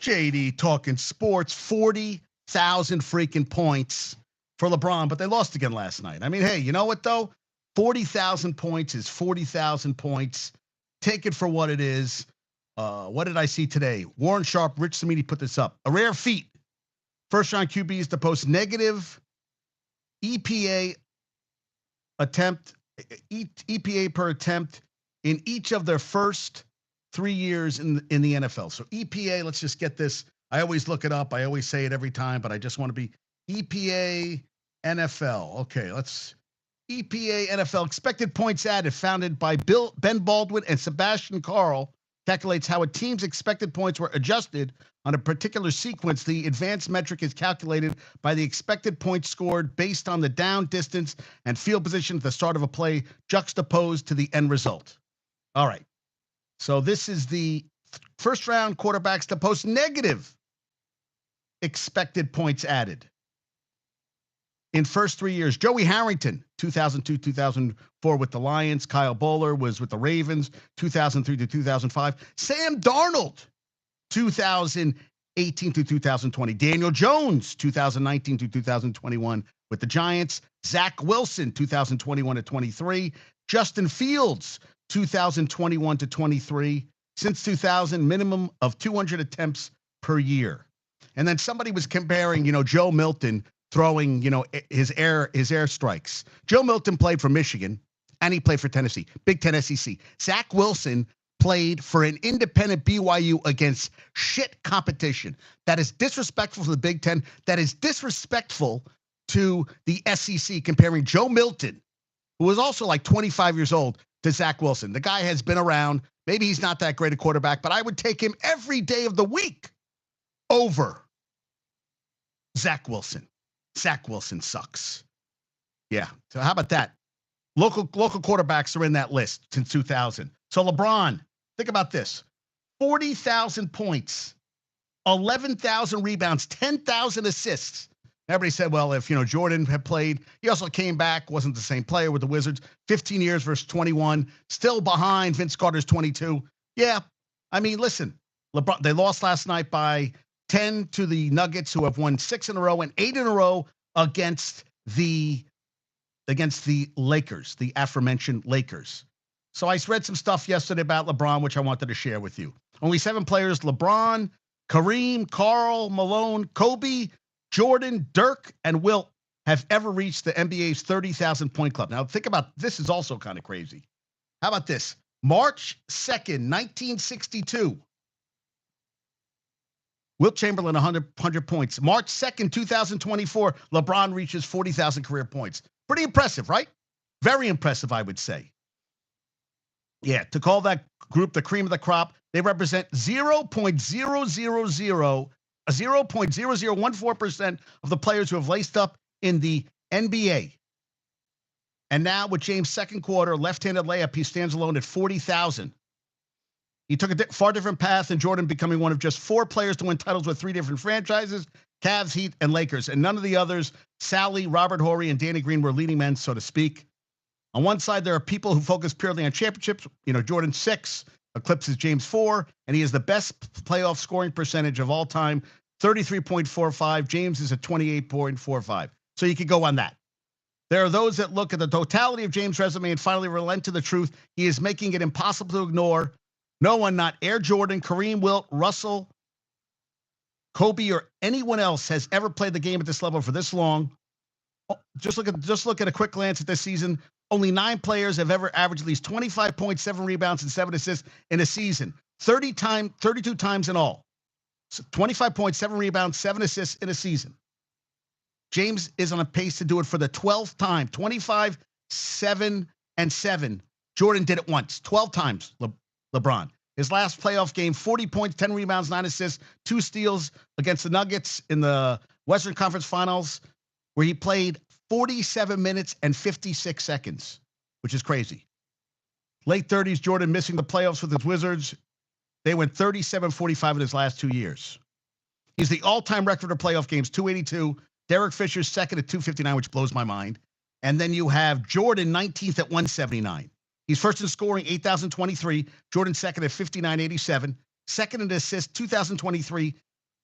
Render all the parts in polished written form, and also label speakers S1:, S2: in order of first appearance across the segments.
S1: JD talking sports, 40,000 freaking points for LeBron, but they lost again last night. I mean, hey, you know what, though? 40,000 points is 40,000 points. Take it for what it is. What did I see today? Warren Sharp, Rich Samiti put this up. A rare feat. First-round QBs to post negative EPA per attempt in each of their first 3 years in the NFL. So EPA, let's just get this. I always look it up. I always say it every time, but I just want to be EPA NFL. Okay, EPA NFL expected points added, founded by Ben Baldwin and Sebastian Carl, calculates how a team's expected points were adjusted on a particular sequence. The advanced metric is calculated by the expected points scored based on the down distance and field position at the start of a play, juxtaposed to the end result. All right. So this is the first round quarterbacks to post negative expected points added in first 3 years. Joey Harrington, 2002, 2004 with the Lions. Kyle Bowler was with the Ravens, 2003 to 2005. Sam Darnold, 2018 to 2020. Daniel Jones, 2019 to 2021 with the Giants. Zach Wilson, 2021 to 23. Justin Fields, 2021 to 23. Since 2000, minimum of 200 attempts per year. And then somebody was comparing, Joe Milton throwing, his air strikes. Joe Milton played for Michigan, and he played for Tennessee, Big Ten SEC. Zach Wilson played for an independent BYU against shit competition. That is disrespectful to the Big Ten. That is disrespectful to the SEC, comparing Joe Milton, who was also like 25 years old, to Zach Wilson. The guy has been around. Maybe he's not that great a quarterback, but I would take him every day of the week over Zach Wilson. Zach Wilson sucks. Yeah. So how about that? Local quarterbacks are in that list since 2000. So LeBron, think about this. 40,000 points, 11,000 rebounds, 10,000 assists. Everybody said, well, if, Jordan had played, he also came back, wasn't the same player with the Wizards, 15 years versus 21, still behind Vince Carter's 22. Yeah. I mean, listen, LeBron, they lost last night by 10 to the Nuggets, who have won 6 in a row and 8 in a row against the Lakers, the aforementioned Lakers. So I read some stuff yesterday about LeBron, which I wanted to share with you. Only 7 players: LeBron, Kareem, Karl Malone, Kobe, Jordan, Dirk, and Wilt have ever reached the NBA's 30,000 point club. Now think about this, is also kind of crazy. How about this? March 2nd, 1962. Wilt Chamberlain, 100 points. March 2nd, 2024, LeBron reaches 40,000 career points. Pretty impressive, right? Very impressive, I would say. Yeah, to call that group the cream of the crop, they represent 0.0014% of the players who have laced up in the NBA. And now with James' second quarter left-handed layup, he stands alone at 40,000. He took a far different path than Jordan, becoming one of just 4 players to win titles with 3 different franchises: Cavs, Heat, and Lakers. And none of the others, Sally, Robert Horry, and Danny Green, were leading men, so to speak. On one side, there are people who focus purely on championships. Jordan 6 eclipses James 4, and he is the best playoff scoring percentage of all time, 33.45. James is at 28.45. So you could go on that. There are those that look at the totality of James' resume and finally relent to the truth. He is making it impossible to ignore. No one, not Air Jordan, Kareem, Wilt, Russell, Kobe, or anyone else has ever played the game at this level for this long. Just look at a quick glance at this season. Only 9 players have ever averaged at least 25 points, 7 rebounds, and 7 assists in a season. 32 times in all. So 25 points, 7 rebounds, 7 assists in a season. James is on a pace to do it for the 12th time. 25, 7, and 7. Jordan did it once. 12 times, LeBron. His last playoff game, 40 points, 10 rebounds, 9 assists, 2 steals against the Nuggets in the Western Conference Finals, where he played 47 minutes and 56 seconds, which is crazy. Late 30s, Jordan missing the playoffs with his Wizards. They went 37-45 in his last 2 years. He's the all-time record for playoff games, 282. Derek Fisher's second at 259, which blows my mind. And then you have Jordan 19th at 179. He's first in scoring, 8,023. Jordan second at 5,987. Second in assists, 2,023.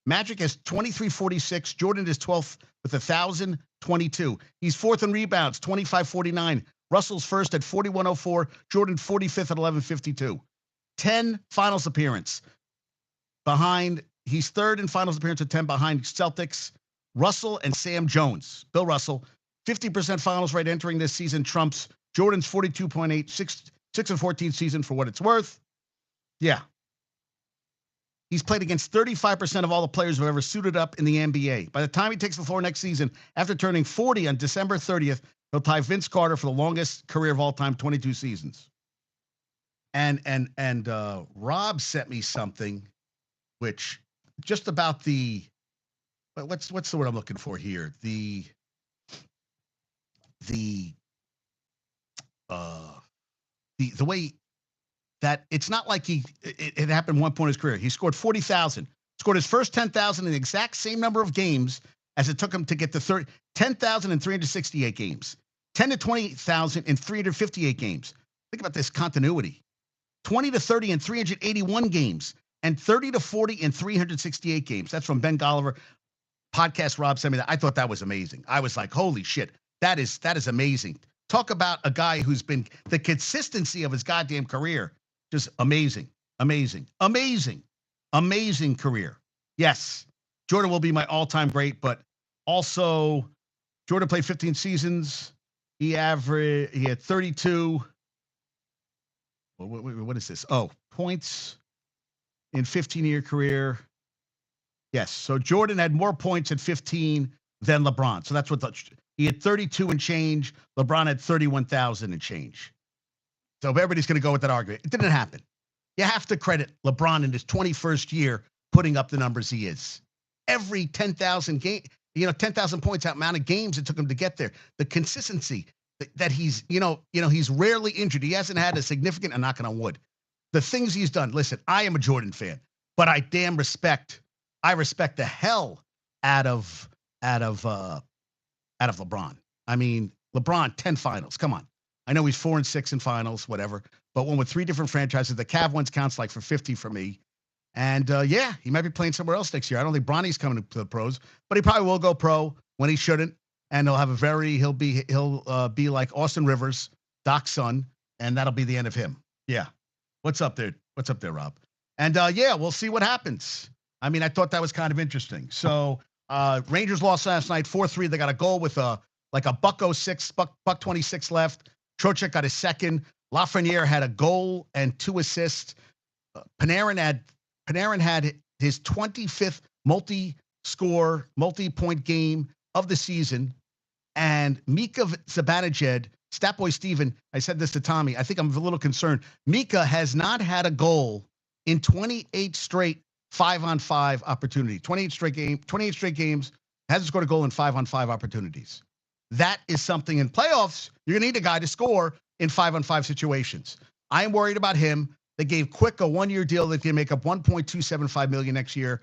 S1: Magic has 2346. Jordan is 12th with 1,022. He's fourth in rebounds, 2549. Russell's first at 4104. Jordan 45th at 1152. 10 finals appearance behind. He's third in finals appearance at 10 behind Celtics, Russell and Sam Jones. Bill Russell, 50% finals rate entering this season trumps Jordan's 42.8, 6-14 season for what it's worth. Yeah. He's played against 35% of all the players who have ever suited up in the NBA. By the time he takes the floor next season, after turning 40 on December 30th, he'll tie Vince Carter for the longest career of all time, 22 seasons. And Rob sent me something, which just about the what's the word I'm looking for here? The way that it's not like it happened one point in his career. He scored 40,000, scored his first 10,000 in the exact same number of games as it took him to get to 10,000 in 368 games, 10 to 20,000 in 358 games. Think about this continuity. 20 to 30 in 381 games, and 30 to 40 in 368 games. That's from Ben Golliver. Podcast Rob sent me that. I thought that was amazing. I was like, holy shit, that is amazing. Talk about a guy who's been the consistency of his goddamn career. Just amazing, amazing, amazing, amazing career. Yes, Jordan will be my all-time great, but also Jordan played 15 seasons. He had 32. What is this? Oh, points in 15-year career. Yes. So Jordan had more points at 15 than LeBron. So that's what he had 32 and change. LeBron had 31,000 and change. So everybody's going to go with that argument. It didn't happen. You have to credit LeBron in his 21st year putting up the numbers he is. Every 10,000 game, 10,000 points out amount of games it took him to get there. The consistency that he's, he's rarely injured. He hasn't had a significant, I'm knocking on wood. The things he's done. Listen, I am a Jordan fan, but I respect the hell out of LeBron. I mean, LeBron, 10 finals. Come on. I know he's 4 and 6 in finals, whatever, but one with 3 different franchises. The Cav ones counts like for 50 for me. And yeah, he might be playing somewhere else next year. I don't think Bronny's coming to the pros, but he probably will go pro when he shouldn't. And he'll be like Austin Rivers, Doc's son, and that'll be the end of him. Yeah. What's up there? What's up there, Rob? And yeah, we'll see what happens. I mean, I thought that was kind of interesting. So Rangers lost last night, 4-3. They got a goal with a $1.06, buck 26 left. Trocheck got his second. Lafreniere had a goal and 2 assists. Panarin had his 25th multi-point game of the season. And Mika Zibanejad, Statboy Steven, I said this to Tommy, I think I'm a little concerned. Mika has not had a goal in 28 straight 5-on-5 opportunity. 28 straight games, hasn't scored a goal in 5-on-5 opportunities. That is something in playoffs. You're going to need a guy to score in 5-on-5 situations. I am worried about him. They gave Quick a 1-year deal that can make up $1.275 million next year.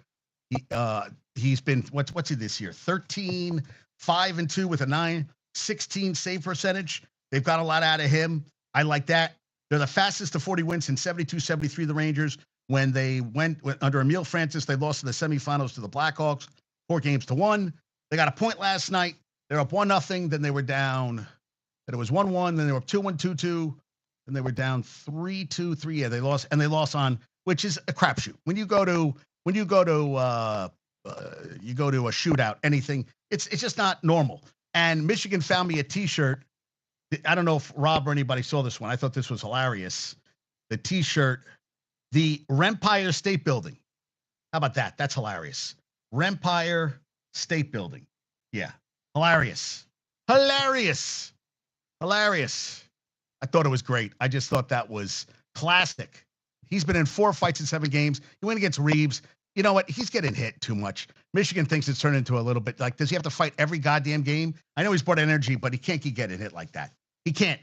S1: He's been, what's he this year? 13, 5-2 with a 916 save percentage. They've got a lot out of him. I like that. They're the fastest to 40 wins in 72-73, the Rangers. When they went under Emile Francis, they lost in the semifinals to the Blackhawks, 4-1. They got a point last night. They're up 1-0. Then they were down. Then it was 1-1. Then they were up 2-1, 2-2. Then they were down 3-2. Yeah, they lost, and they lost on, which is a crapshoot. When you go to a shootout, anything, it's just not normal. And Michigan found me a T-shirt. I don't know if Rob or anybody saw this one. I thought this was hilarious. The T-shirt, the Rempire State Building. How about that? That's hilarious. Rempire State Building. Yeah. Hilarious. Hilarious. Hilarious. I thought it was great. I just thought that was classic. He's been in 4 fights in 7 games. He went against Reeves. You know what? He's getting hit too much. Michigan thinks it's turned into a little bit like, does he have to fight every goddamn game? I know he's brought energy, but he can't keep getting hit like that. He can't.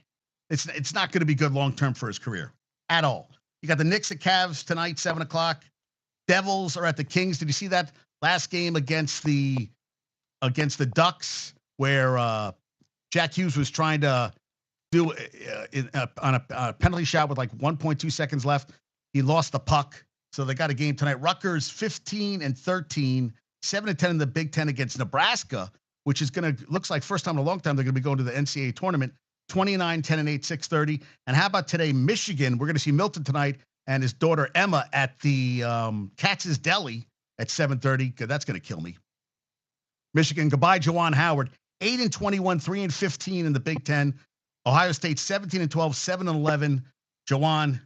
S1: It's not going to be good long-term for his career at all. You got the Knicks at Cavs tonight, 7 o'clock. Devils are at the Kings. Did you see that last game against the Ducks where Jack Hughes was trying to do on a penalty shot with like 1.2 seconds left? He lost the puck. So they got a game tonight. Rutgers 15-13, 7-10 in the Big Ten against Nebraska, which is looks like first time in a long time they're going to be going to the NCAA tournament. 29, 10-8, 6:30. And how about today, Michigan? We're going to see Milton tonight and his daughter Emma at the Katz's Deli at 7:30. That's going to kill me. Michigan, goodbye, Juwan Howard. 8-21, 3-15 in the Big Ten. Ohio State 17-12, 7-11. Juwan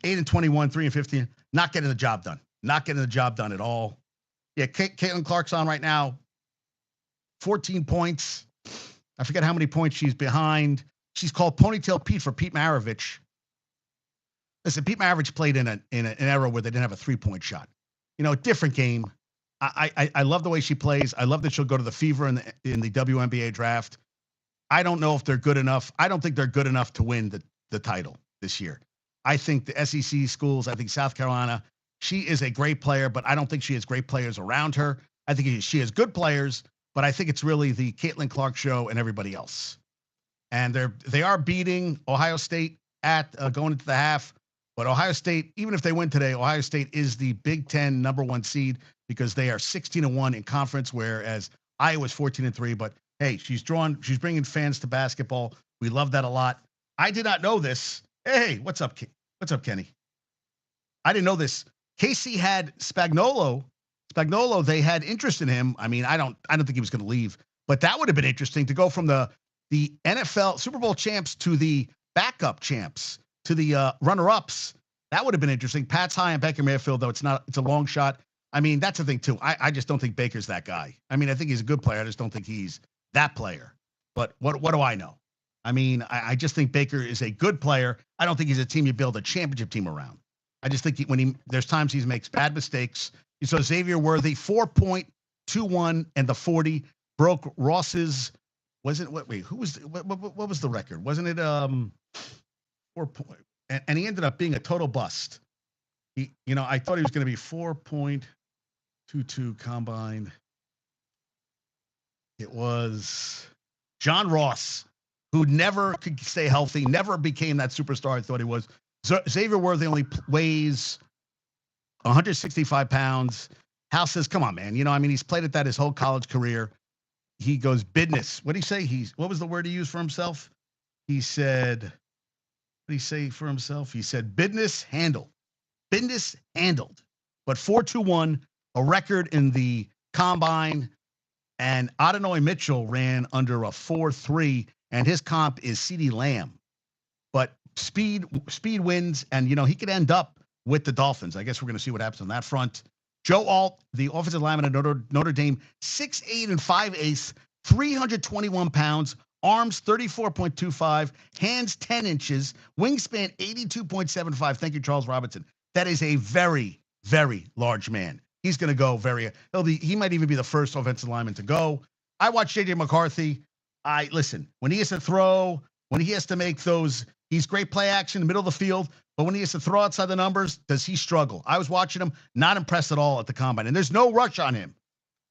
S1: 8-21, 3-15. Not getting the job done. Not getting the job done at all. Yeah, Caitlin Clark's on right now. 14 points. I forget how many points she's behind. She's called Ponytail Pete for Pete Maravich. Listen, Pete Maravich played in an era where they didn't have a 3-point shot. Different game. I love the way she plays. I love that she'll go to the Fever in the WNBA draft. I don't know if they're good enough. I don't think they're good enough to win the title this year. I think the SEC schools, I think South Carolina, she is a great player, but I don't think she has great players around her. I think she has good players, but I think it's really the Caitlin Clark show and everybody else. And they are beating Ohio State at going into the half. But Ohio State, even if they win today, Ohio State is the Big Ten #1 seed because they are 16-1 in conference, whereas Iowa's 14-3. But hey, she's bringing fans to basketball. We love that a lot. I did not know this. Hey, what's up? What's up, Kenny? I didn't know this. Casey had Spagnuolo. They had interest in him. I mean, I don't think he was going to leave, but that would have been interesting to go from the NFL Super Bowl champs to the backup champs to the runner-ups. That would have been interesting. Pat's high on Baker Mayfield, though it's a long shot. I mean, that's the thing too. I just don't think Baker's that guy. I mean, I think he's a good player. I just don't think he's that player. But what do I know? I mean, I just think Baker is a good player. I don't think he's a team you build a championship team around. I just think there's times he makes bad mistakes. You saw Xavier Worthy 4.21 and the 40 broke Ross's. Wasn't what? Wait, what was the record? Wasn't it 4 point? And he ended up being a total bust. I thought he was going to be 4.22 combine. It was John Ross, who never could stay healthy, never became that superstar I thought he was. Xavier Worthy only weighs 165 pounds. Hal says, come on, man. He's played at that his whole college career. He goes, business. What did he say? What was the word he used for himself? He said, what did he say for himself? He said, business handled. Business handled. But 4.21, a record in the combine. And Adonai Mitchell ran under a 4.3, and his comp is CeeDee Lamb. But speed wins, and, he could end up with the Dolphins. I guess we're going to see what happens on that front. Joe Alt, the offensive lineman at Notre Dame, 6'8" and 5/8, 321 pounds, arms 34.25, hands 10 inches, wingspan 82.75. Thank you, Charles Robinson. That is a very, very large man. He's going to go he might even be the first offensive lineman to go. I watch J.J. McCarthy. Listen, when he has to throw, when he has to make those, he's great play action in the middle of the field, but when he has to throw outside the numbers, does he struggle? I was watching him, not impressed at all at the combine, and there's no rush on him.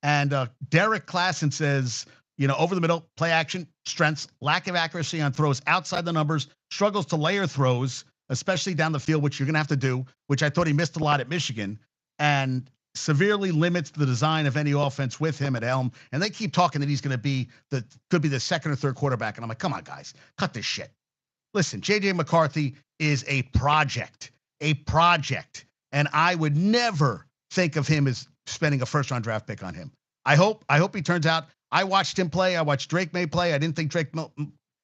S1: And Derek Klassen says, over the middle, play action, strengths, lack of accuracy on throws outside the numbers, struggles to layer throws, especially down the field, which you're going to have to do, which I thought he missed a lot at Michigan, and severely limits the design of any offense with him at helm. And they keep talking that he's going to could be the second or third quarterback. And I'm like, come on, guys, cut this shit. Listen, J.J. McCarthy is a project, and I would never think of him as spending a first-round draft pick on him. I hope he turns out. I watched him play. I watched Drake May play. I didn't think Drake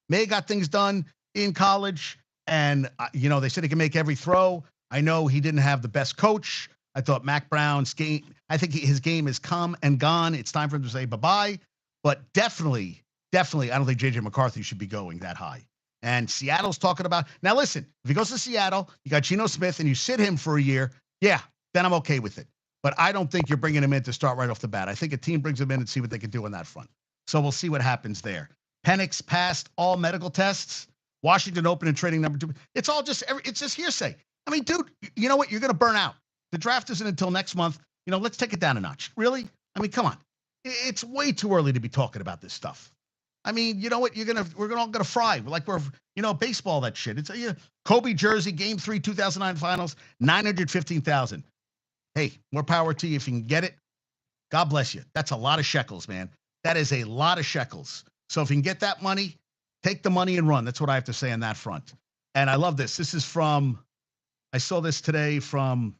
S1: May got things done in college, and they said he can make every throw. I know he didn't have the best coach. I thought Mac Brown's game, I think his game is come and gone. It's time for him to say bye-bye. But definitely, I don't think J.J. McCarthy should be going that high. And Seattle's talking about, now listen, if he goes to Seattle, you got Geno Smith and you sit him for a year, yeah, then I'm okay with it. But I don't think you're bringing him in to start right off the bat. I think a team brings him in and see what they can do on that front. So we'll see what happens there. Penix passed all medical tests. Washington Open and trading number 2. It's just hearsay. I mean, dude, you know what? You're going to burn out. The draft isn't until next month. Let's take it down a notch. Really? I mean, come on. It's way too early to be talking about this stuff. I mean, you know what? We're all gonna fry. Like we're baseball, that shit. It's Kobe jersey, Game 3, 2009 finals, 915,000. Hey, more power to you if you can get it. God bless you. That's a lot of shekels, man. That is a lot of shekels. So if you can get that money, take the money and run. That's what I have to say on that front. And I love this. This is from, I saw this today from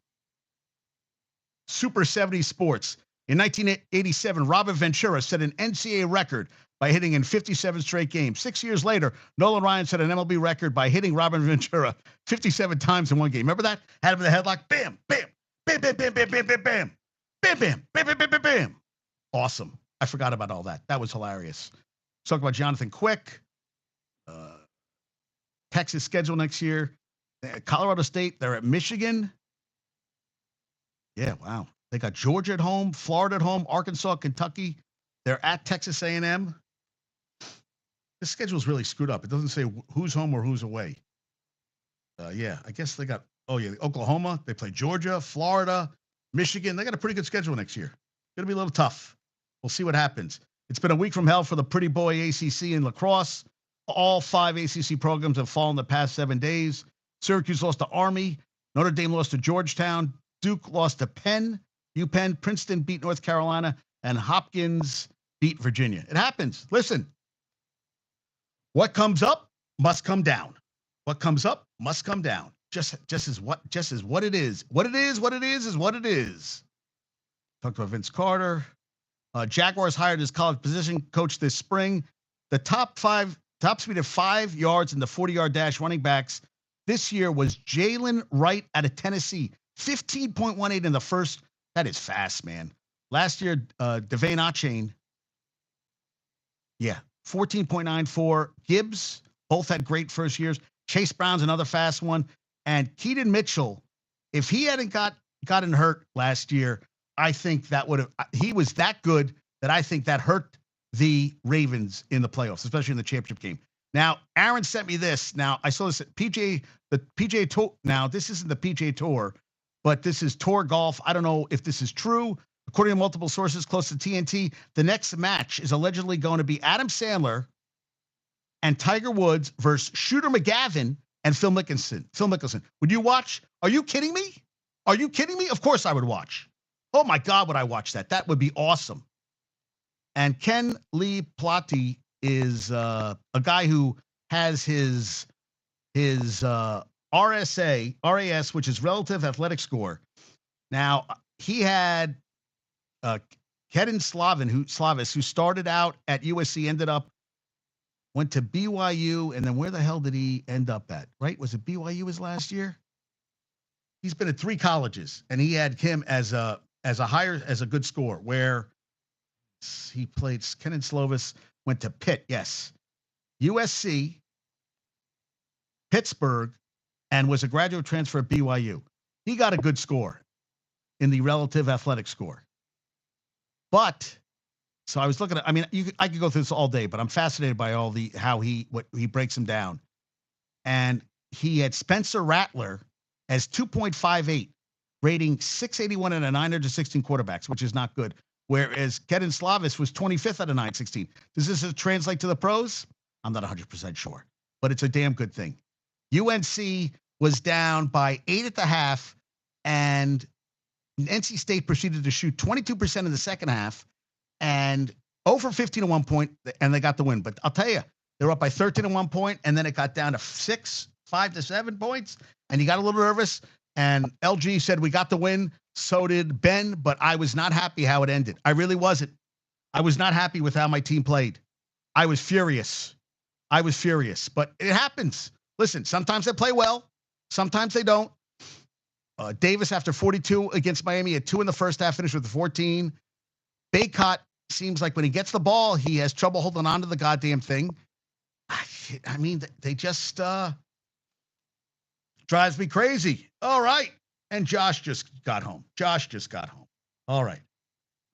S1: Super 70 Sports. In 1987, Robert Ventura set an NCAA record by hitting in 57 straight games. 6 years later, Nolan Ryan set an MLB record by hitting Robert Ventura 57 times in one game. Remember that? Had him in the headlock. Bam, bam, bam, bam, bam, bam, bam, bam, bam, bam, bam, bam, bam, bam, bam, bam. Awesome. I forgot about all that. That was hilarious. Talk about Jonathan Quick. Texas schedule next year. Colorado State. They're at Michigan. Yeah, wow. They got Georgia at home, Florida at home, Arkansas, Kentucky. They're at Texas A&M. The schedule's really screwed up. It doesn't say who's home or who's away. Yeah, I guess they got, Oklahoma. They play Georgia, Florida, Michigan. They got a pretty good schedule next year. Going to be a little tough. We'll see what happens. It's been a week from hell for the pretty boy ACC in lacrosse. All 5 ACC programs have fallen the past 7 days. Syracuse lost to Army. Notre Dame lost to Georgetown. Duke lost to Penn. UPenn. Princeton beat North Carolina. And Hopkins beat Virginia. It happens. Listen, what comes up must come down. What comes up must come down. Just as what it is. What it is is what it is. Talked about Vince Carter. Jaguars hired his college position coach this spring. The top speed of 5 yards in the 40-yard dash running backs this year was Jalen Wright out of Tennessee. 15.18 in the first. That is fast, man. Last year, Devane Achane. Yeah, 14.94. Gibbs, both had great first years. Chase Brown's another fast one. And Keaton Mitchell, if he hadn't gotten hurt last year, I think that would have, he was that good that I think that hurt the Ravens in the playoffs, especially in the championship game. Now, Aaron sent me this. Now, I saw this at the PGA Tour. Now, this isn't the PGA Tour, but this is Tour Golf. I don't know if this is true. According to multiple sources close to TNT, the next match is allegedly going to be Adam Sandler and Tiger Woods versus Shooter McGavin and Phil Mickelson. Would you watch? Are you kidding me? Are you kidding me? Of course I would watch. Oh my God, would I watch that? That would be awesome. And Ken Lee Plotty is a guy who has his RAS, which is relative athletic score. Now, he had Kedon Slavis, who started out at USC, went to BYU, and then where the hell did he end up at? Right? Was it BYU his last year? He's been at 3 colleges, and he had him as a good score. Where he played, Kedon Slavis went to Pitt, yes, USC, Pittsburgh, and was a graduate transfer at BYU. He got a good score in the relative athletic score. But so I was looking at, I could go through this all day, but I'm fascinated by what he breaks them down. And he had Spencer Rattler as 2.58, rating 681 and a 916 quarterbacks, which is not good. Whereas Kedon Slavis was 25th out of 916. Does this translate to the pros? I'm not 100% sure, but it's a damn good thing. UNC was down by 8 at the half, and NC State proceeded to shoot 22% in the second half and 0 for 15 at one point, and they got the win. But I'll tell you, they were up by 13 at one point, and then it got down to 5 to 7 points, and he got a little nervous. And LG said, we got the win. So did Ben, but I was not happy how it ended. I really wasn't. I was not happy with how my team played. I was furious. But it happens. Listen, sometimes they play well. Sometimes they don't. Davis, after 42 against Miami, had 2 in the first half, finished with 14. Baycott seems like when he gets the ball, he has trouble holding on to the goddamn thing. They just drives me crazy. All right. And Josh just got home. All right.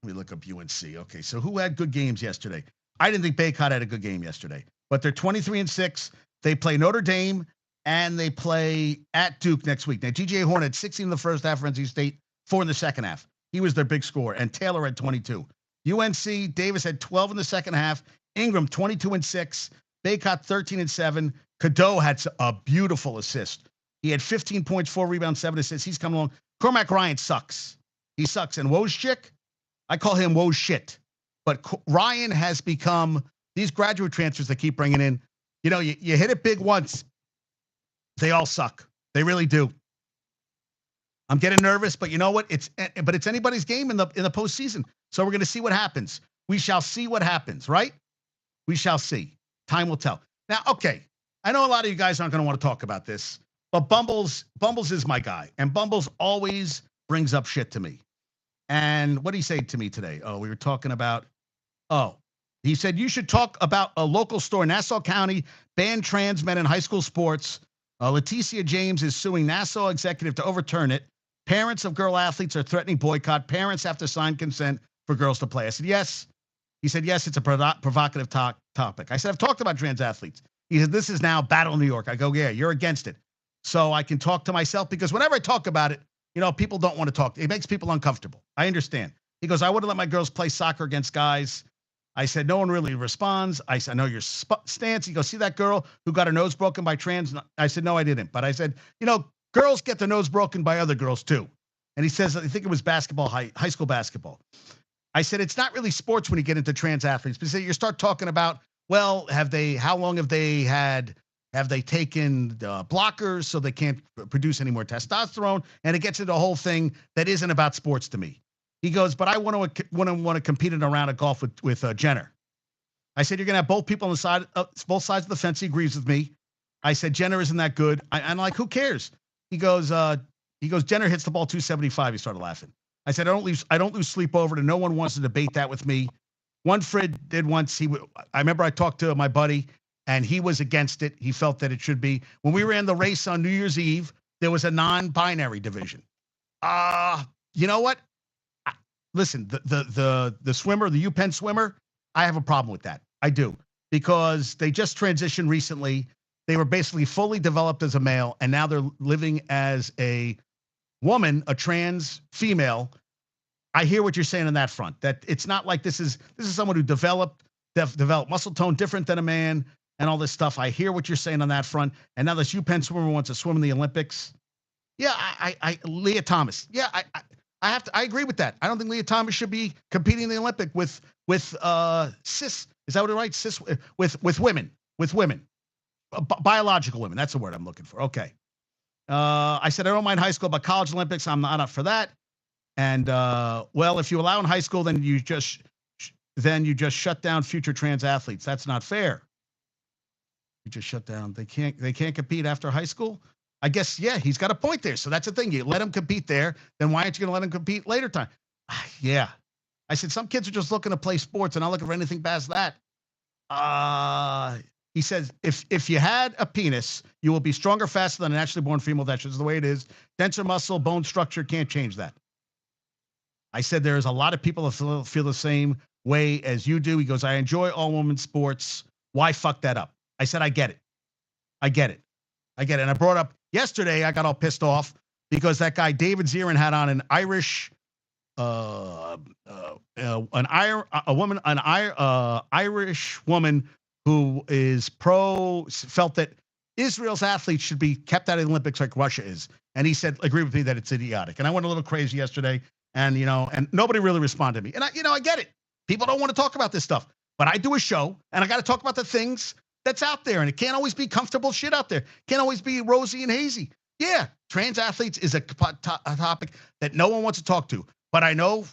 S1: Let me look up UNC. Okay, so who had good games yesterday? I didn't think Baycott had a good game yesterday, but they're 23-6. They play Notre Dame, and they play at Duke next week. Now, T.J. Horn had 16 in the first half for NC State, 4 in the second half. He was their big scorer, and Taylor had 22. UNC, Davis had 12 in the second half. Ingram, 22-6. Baycott, 13-7. Cadeau had a beautiful assist. He had 15 points, 4 rebounds, 7 assists. He's coming along. Cormac Ryan sucks. He sucks. And Woj chick, I call him Woj shit. But Ryan has become these graduate transfers they keep bringing in. You know, you hit it big once. They all suck. They really do. I'm getting nervous, but you know what? It's anybody's game in the postseason. So we're going to see what happens. We shall see what happens, right? We shall see. Time will tell. Now, okay, I know a lot of you guys aren't going to want to talk about this, but Bumbles is my guy, and Bumbles always brings up shit to me. And what did he say to me today? Oh, we were talking about. Oh, he said you should talk about a local store, Nassau County, banned trans men in high school sports. Leticia James is suing Nassau executive to overturn it. Parents of girl athletes are threatening boycott. Parents have to sign consent for girls to play. I said, yes. He said, yes, it's a provocative topic. I said, I've talked about trans athletes. He said, this is now Battle New York. I go, yeah, you're against it. So I can talk to myself because whenever I talk about it, you know, people don't want to talk. It makes people uncomfortable. I understand. He goes, I wouldn't let my girls play soccer against guys. I said, no one really responds. I said, I know your stance. He goes, see that girl who got her nose broken by trans? I said, no, I didn't. But I said, you know, girls get their nose broken by other girls too. And he says, I think it was basketball, high school basketball. I said, it's not really sports when you get into trans athletes. Because you start talking about, well, how long have they taken blockers so they can't produce any more testosterone? And it gets into a whole thing that isn't about sports to me. He goes, but I want to compete in a round of golf with Jenner. I said, you're going to have both people on the side, both sides of the fence. He agrees with me. I said, Jenner isn't that good. I'm like, who cares? He goes, Jenner hits the ball 275. He started laughing. I said, I don't lose sleep over it, and no one wants to debate that with me. One Fred did once. I remember I talked to my buddy, and he was against it. He felt that it should be. When we ran the race on New Year's Eve, there was a non-binary division. You know what? Listen, the swimmer, the UPenn swimmer, I have a problem with that. I do, because they just transitioned recently. They were basically fully developed as a male, and now they're living as a woman, a trans female. I hear what you're saying on that front, that it's not like this is someone who developed muscle tone different than a man and all this stuff. I hear what you're saying on that front. And now this UPenn swimmer wants to swim in the Olympics. Yeah, Leah Thomas. Yeah, I agree with that. I don't think Leah Thomas should be competing in the Olympic with cis. Is that what it right? Cis with women, biological women. That's the word I'm looking for. Okay. I said, I don't mind high school, but college Olympics, I'm not up for that. And, well, if you allow in high school, then you just shut down future trans athletes. That's not fair. You just shut down. They can't compete after high school. I guess, yeah, he's got a point there. So that's the thing. You let him compete there. Then why aren't you going to let him compete later time? Yeah. I said, some kids are just looking to play sports and not looking for anything past that. He says, if you had a penis, you will be stronger, faster than a naturally born female. That's just the way it is. Denser muscle, bone structure, can't change that. I said, there's a lot of people that feel the same way as you do. He goes, I enjoy all women's sports. Why fuck that up? I said, I get it. And I brought up yesterday, I got all pissed off because that guy, David Zirin, had on an Irish, Irish woman who is felt that Israel's athletes should be kept out of the Olympics like Russia is. And he said, agree with me that it's idiotic. And I went a little crazy yesterday, and nobody really responded to me. And I get it. People don't want to talk about this stuff, but I do a show and I got to talk about the things that's out there. And it can't always be comfortable shit out there. Can't always be rosy and hazy. Yeah. Trans athletes is a topic that no one wants to talk to, but I know,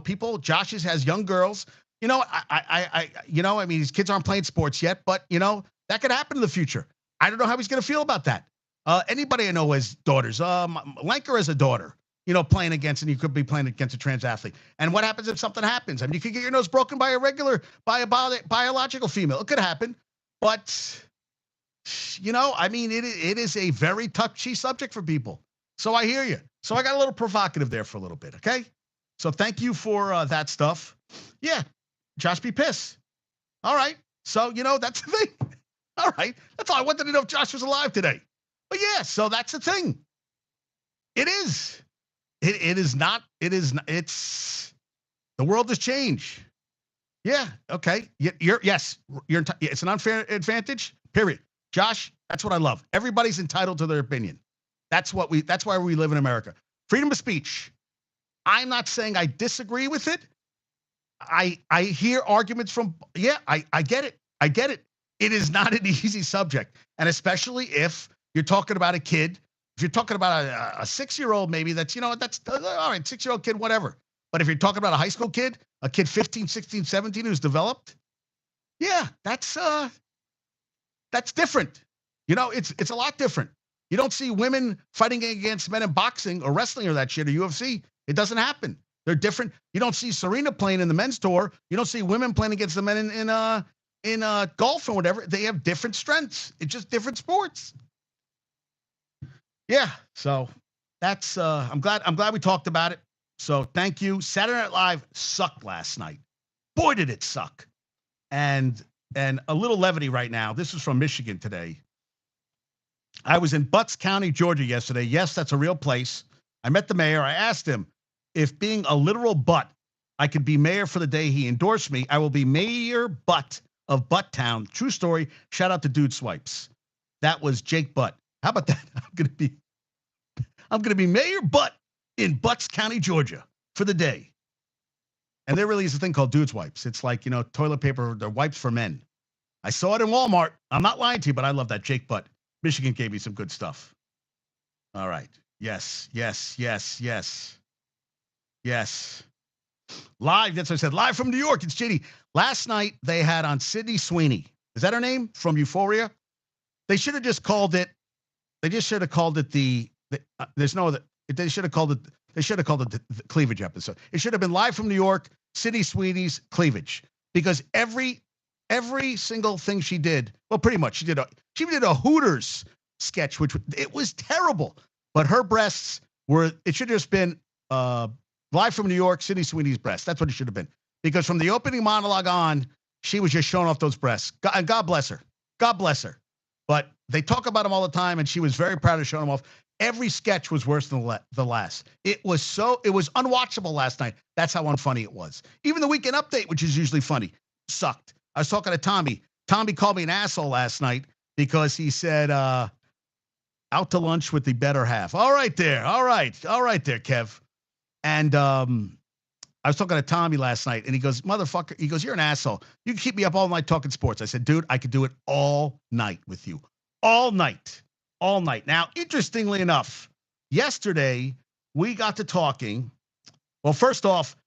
S1: people, Josh has young girls, I mean, these kids aren't playing sports yet, but that could happen in the future. I don't know how he's going to feel about that. Anybody I know has daughters. Lenker has a daughter, playing against, and you could be playing against a trans athlete. And what happens if something happens? I mean, you could get your nose broken by a biological female. It could happen, but I mean, it is a very touchy subject for people. So I hear you. So I got a little provocative there for a little bit. Okay. So thank you for that stuff. Yeah. Josh be pissed. All right. So, that's the thing. All right. That's all I wanted to know if Josh was alive today. But yeah, so that's the thing. It is. It is not. It's the world has changed. Yeah. Okay. It's an unfair advantage. Period. Josh, that's what I love. Everybody's entitled to their opinion. That's why we live in America. Freedom of speech. I'm not saying I disagree with it. I hear arguments from, yeah, I get it. I get it. It is not an easy subject. And especially if you're talking about a kid, if you're talking about a 6-year-old, maybe that's, that's all right, 6-year-old kid, whatever. But if you're talking about a high school kid, a kid 15, 16, 17 who's developed, yeah, that's different. It's a lot different. You don't see women fighting against men in boxing or wrestling or that shit or UFC. It doesn't happen. They're different. You don't see Serena playing in the men's tour. You don't see women playing against the men in golf or whatever. They have different strengths. It's just different sports. Yeah. So that's I'm glad we talked about it. So thank you. Saturday Night Live sucked last night. Boy, did it suck. And a little levity right now. This is from Michigan today. I was in Butts County, Georgia yesterday. Yes, that's a real place. I met the mayor. I asked him if being a literal butt, I could be mayor for the day he endorsed me. I will be Mayor Butt of Butttown. True story. Shout out to Dude Swipes. That was Jake Butt. How about that? I'm gonna be Mayor Butt in Butts County, Georgia for the day. And there really is a thing called Dude Swipes. It's like, toilet paper, they're wipes for men. I saw it in Walmart. I'm not lying to you, but I love that. Jake Butt. Michigan gave me some good stuff. All right. Yes. Live, that's what I said. Live from New York. It's JD. Last night they had on Sydney Sweeney. Is that her name? From Euphoria? They should have just called it. They just should have called it there's no other. They should have called it the cleavage episode. It should have been Live from New York, Sydney Sweeney's cleavage. Because every single thing she did, well, pretty much she did a Hooters sketch, which it was terrible. But her breasts it should have just been Live from New York, Sydney Sweeney's breasts. That's what it should have been. Because from the opening monologue on, she was just showing off those breasts. And God bless her. God bless her. But they talk about them all the time, and she was very proud of showing them off. Every sketch was worse than the last. It was unwatchable last night. That's how unfunny it was. Even the Weekend Update, which is usually funny, sucked. I was talking to Tommy. Tommy called me an asshole last night because he said, out to lunch with the better half. All right there, Kev. And I was talking to Tommy last night, and he goes, motherfucker, he goes, you're an asshole. You can keep me up all night talking sports. I said, dude, I could do it all night with you. All night. Now, interestingly enough, yesterday we got to talking. Well, first off,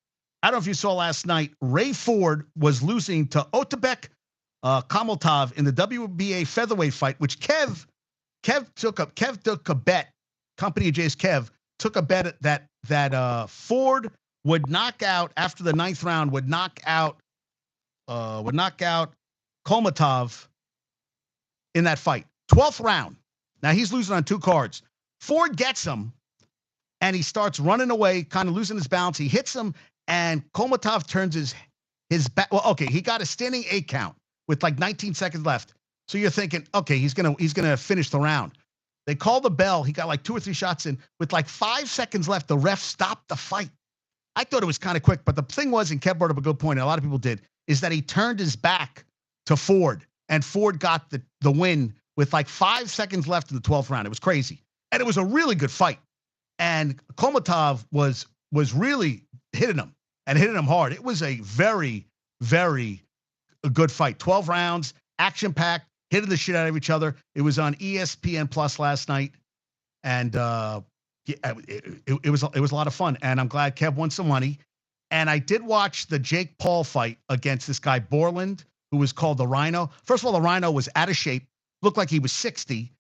S1: I don't know if you saw last night, Ray Ford was losing to Otabek Kamaltov in the WBA featherweight fight, which Kev took a bet. Company adjacent Kev took a bet that Ford would knock out after the 9th round, would knock out Kolmatov in that fight. 12th round. Now he's losing on 2 cards. Ford gets him, and he starts running away, kind of losing his balance. He hits him, and Kolmatov turns his back. Well, okay, he got a standing 8 count with like 19 seconds left. So you're thinking, okay, he's gonna finish the round. They call the bell. He got like 2 or 3 shots in with like 5 seconds left. The ref stopped the fight. I thought it was kind of quick, but the thing was, and Kev brought up a good point, and a lot of people did, is that he turned his back to Ford, and Ford got the win with like 5 seconds left in the 12th round. It was crazy. And it was a really good fight. And Kolmatov was really hitting him and hitting him hard. It was a very, very good fight. 12 rounds, action-packed, hitting the shit out of each other. It was on ESPN Plus last night. And it was a lot of fun. And I'm glad Kev won some money. And I did watch the Jake Paul fight against this guy Borland, who was called the Rhino. First of all, the Rhino was out of shape. Looked like he was 60.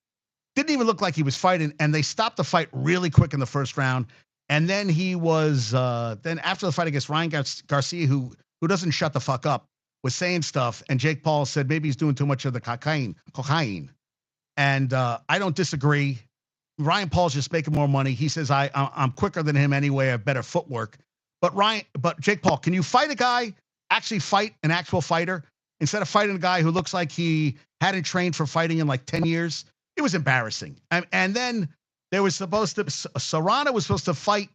S1: Didn't even look like he was fighting. And they stopped the fight really quick in the first round. And then he was, then after the fight against Ryan Garcia, who doesn't shut the fuck up, was saying stuff. And Jake Paul said maybe he's doing too much of the cocaine. And I don't disagree. Ryan Paul's just making more money. He says, I'm quicker than him anyway. I have better footwork. But Jake Paul, can you fight a guy, actually fight an actual fighter, instead of fighting a guy who looks like he hadn't trained for fighting in like 10 years? It was embarrassing. And then there was Serrano was supposed to fight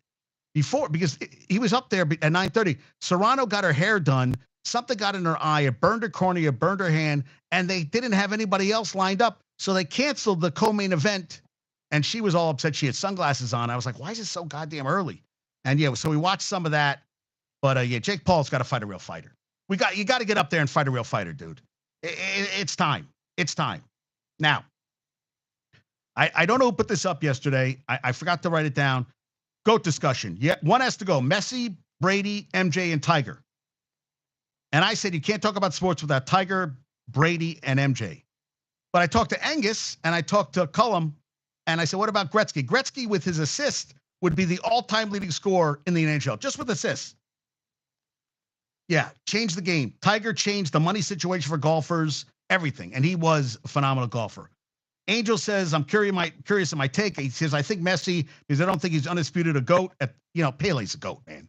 S1: before, because he was up there at 9:30. Serrano got her hair done. Something got in her eye. It burned her cornea, burned her hand, and they didn't have anybody else lined up. So they canceled the co-main event, and she was all upset. She had sunglasses on. I was like, why is it so goddamn early? And yeah, so we watched some of that. But yeah, Jake Paul's got to fight a real fighter. You got to get up there and fight a real fighter, dude. It's time. It's time. Now, I don't know who put this up yesterday. I forgot to write it down. GOAT discussion. Yeah, one has to go. Messi, Brady, MJ, and Tiger. And I said you can't talk about sports without Tiger, Brady, and MJ. But I talked to Angus and I talked to Cullum, and I said, what about Gretzky? Gretzky with his assist would be the all-time leading scorer in the NHL, just with assists. Yeah, changed the game. Tiger changed the money situation for golfers, everything, and he was a phenomenal golfer. Angel says, I'm curious in my take. He says, I think Messi, because I don't think he's undisputed a GOAT. Pele's a GOAT, man.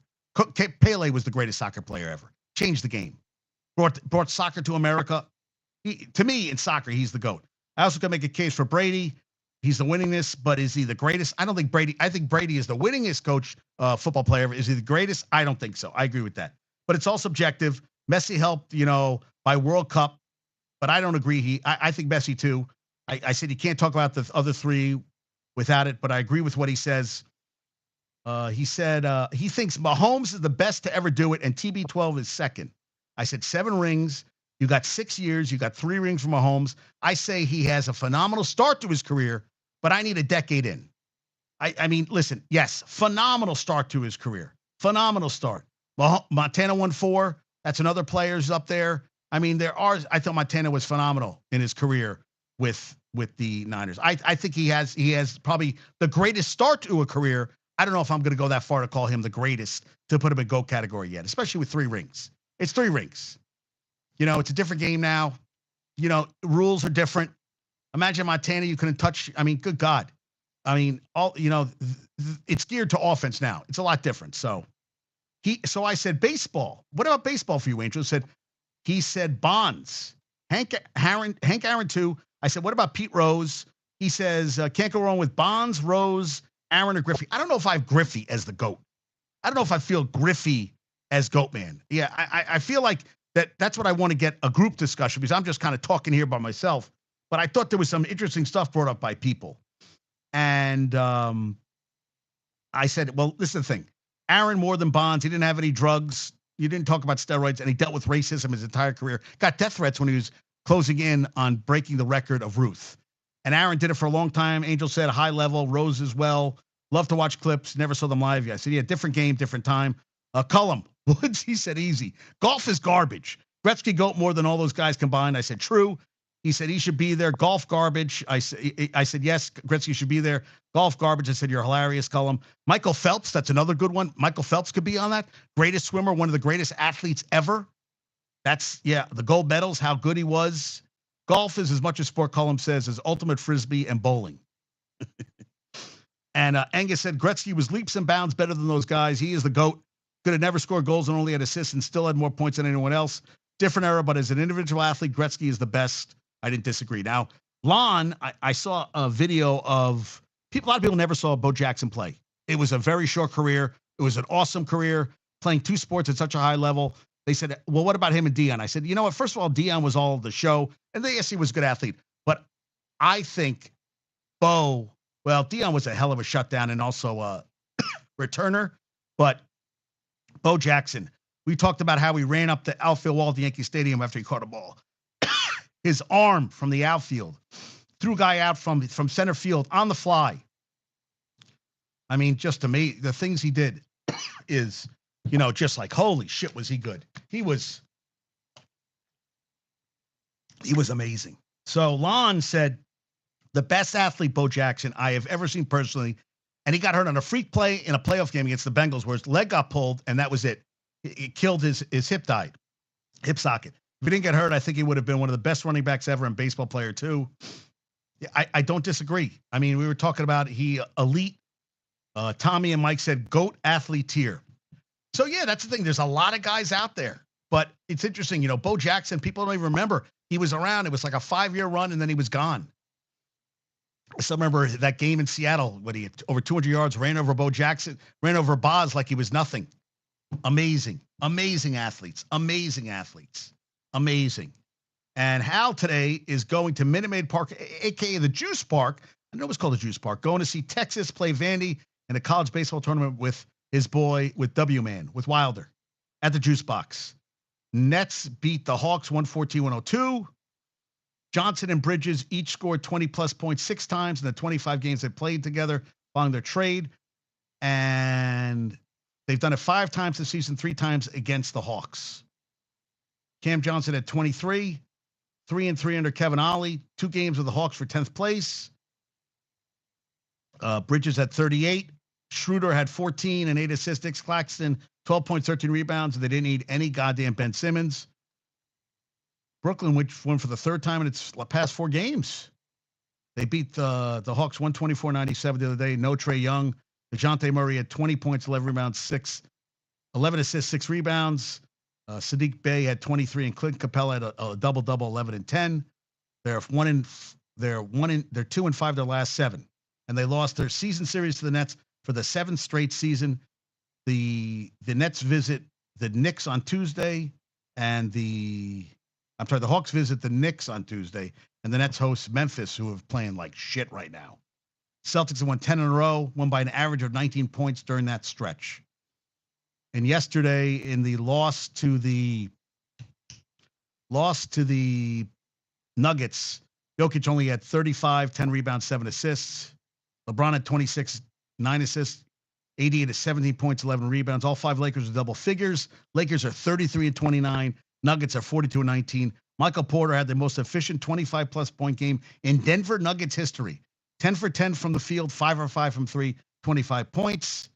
S1: Pele was the greatest soccer player ever. Changed the game. Brought soccer to America. To me, in soccer, he's the GOAT. I also can make a case for Brady. He's the winningest, but is he the greatest? I don't think Brady. I think Brady is the winningest football player ever. Is he the greatest? I don't think so. I agree with that. But it's all subjective. Messi helped, by World Cup, but I don't agree. I think Messi too. I said you can't talk about the other three without it, but I agree with what he says. He said he thinks Mahomes is the best to ever do it, and TB12 is second. I said 7 rings. You got 6 years. You got 3 rings from Mahomes. I say he has a phenomenal start to his career, but I need a decade in. I mean, listen, yes, phenomenal start to his career. Phenomenal start. Montana won 4. That's another player's up there. I mean, I thought Montana was phenomenal in his career with the Niners. I think he has probably the greatest start to a career. I don't know if I'm going to go that far to call him the greatest to put him in GOAT category yet, especially with 3 rings. It's 3 rings. It's a different game now. Rules are different. Imagine Montana, you couldn't touch. I mean, good God. I mean, it's geared to offense now. It's a lot different. So I said baseball. What about baseball for you, Angel? He said Bonds. Hank Aaron too. I said, what about Pete Rose? He says, can't go wrong with Bonds, Rose, Aaron, or Griffey. I don't know if I have Griffey as the GOAT. I don't know if I feel Griffey as GOAT man. Yeah, I feel like that's what I want to get a group discussion, because I'm just kind of talking here by myself. But I thought there was some interesting stuff brought up by people. And I said, well, this is the thing. Aaron, more than Bonds, he didn't have any drugs. You didn't talk about steroids, and he dealt with racism his entire career. Got death threats when he was closing in on breaking the record of Ruth. And Aaron did it for a long time. Angel said a high level. Rose as well. Love to watch clips. Never saw them live yet. I said, yeah, different game, different time. Cullum, Woods, he said easy. Golf is garbage. Gretzky GOAT more than all those guys combined. I said, true. He said he should be there. Golf garbage. I said, yes, Gretzky should be there. Golf garbage. I said, you're hilarious, Cullum. Michael Phelps, that's another good one. Michael Phelps could be on that. Greatest swimmer, one of the greatest athletes ever. That's, yeah, the gold medals, how good he was. Golf is as much a sport, Cullum says, as ultimate frisbee and bowling. And Angus said Gretzky was leaps and bounds better than those guys. He is the GOAT. Could have never scored goals and only had assists and still had more points than anyone else. Different era, but as an individual athlete, Gretzky is the best. I didn't disagree. Now, Lon, I saw a video of a lot of people never saw Bo Jackson play. It was a very short career. It was an awesome career, playing 2 sports at such a high level. They said, well, what about him and Dion? I said, you know what? First of all, Dion was all the show, and yes, he was a good athlete. But I think Dion was a hell of a shutdown and also a returner. But Bo Jackson, we talked about how he ran up the outfield wall at the Yankee Stadium after he caught a ball. His arm from the outfield, threw a guy out from center field on the fly. I mean, just to me, the things he did is, just like, holy shit, was he good. He was amazing. So Lon said, the best athlete, Bo Jackson, I have ever seen personally. And he got hurt on a freak play in a playoff game against the Bengals where his leg got pulled, and that was it. It killed his hip socket. If he didn't get hurt, I think he would have been one of the best running backs ever and baseball player too. I don't disagree. I mean, we were talking about he elite. Tommy and Mike said GOAT athlete tier. So yeah, that's the thing. There's a lot of guys out there, but it's interesting. Bo Jackson, people don't even remember. He was around. It was like a 5-year run, and then he was gone. I still remember that game in Seattle when he had over 200 yards, ran over Bo Jackson, ran over Boz like he was nothing. Amazing athletes. Amazing. And Hal today is going to Minute Maid Park, a.k.a. the Juice Park. I know it's called the Juice Park. Going to see Texas play Vandy in a college baseball tournament with his boy with W-Man, with Wilder at the Juice Box. Nets beat the Hawks 114-102. Johnson and Bridges each scored 20-plus points 6 times in the 25 games they played together following their trade. And they've done it 5 times this season, 3 times against the Hawks. Cam Johnson had 23, 3-3 under Kevin Ollie, 2 games with the Hawks for 10th place. Bridges had 38. Schroeder had 14 and 8 assists. Claxton, 12 points, 13 rebounds. And they didn't need any goddamn Ben Simmons. Brooklyn, which won for the 3rd time in its past 4 games. They beat the Hawks 124-97 the other day. No Trae Young. DeJounte Murray had 20 points, 11 rebounds, 11 assists, 6 rebounds. Sadiq Bey had 23, and Clint Capella had a double-double, 11 and 10. They're 2-5 their last 7, and they lost their season series to the Nets for the 7th straight season. The Nets visit the Knicks on Tuesday, and the Hawks visit the Knicks on Tuesday, and the Nets host Memphis, who are playing like shit right now. Celtics have won 10 in a row, won by an average of 19 points during that stretch. And yesterday, in the loss to the Nuggets, Jokic only had 35, 10 rebounds, 7 assists. LeBron had 26, 9 assists. AD had 17 points, 11 rebounds. All 5 Lakers are double figures. Lakers are 33-29. Nuggets are 42-19. Michael Porter had the most efficient 25-plus point game in Denver Nuggets history. 10 for 10 from the field, 5 for 5 from 3, 25 points.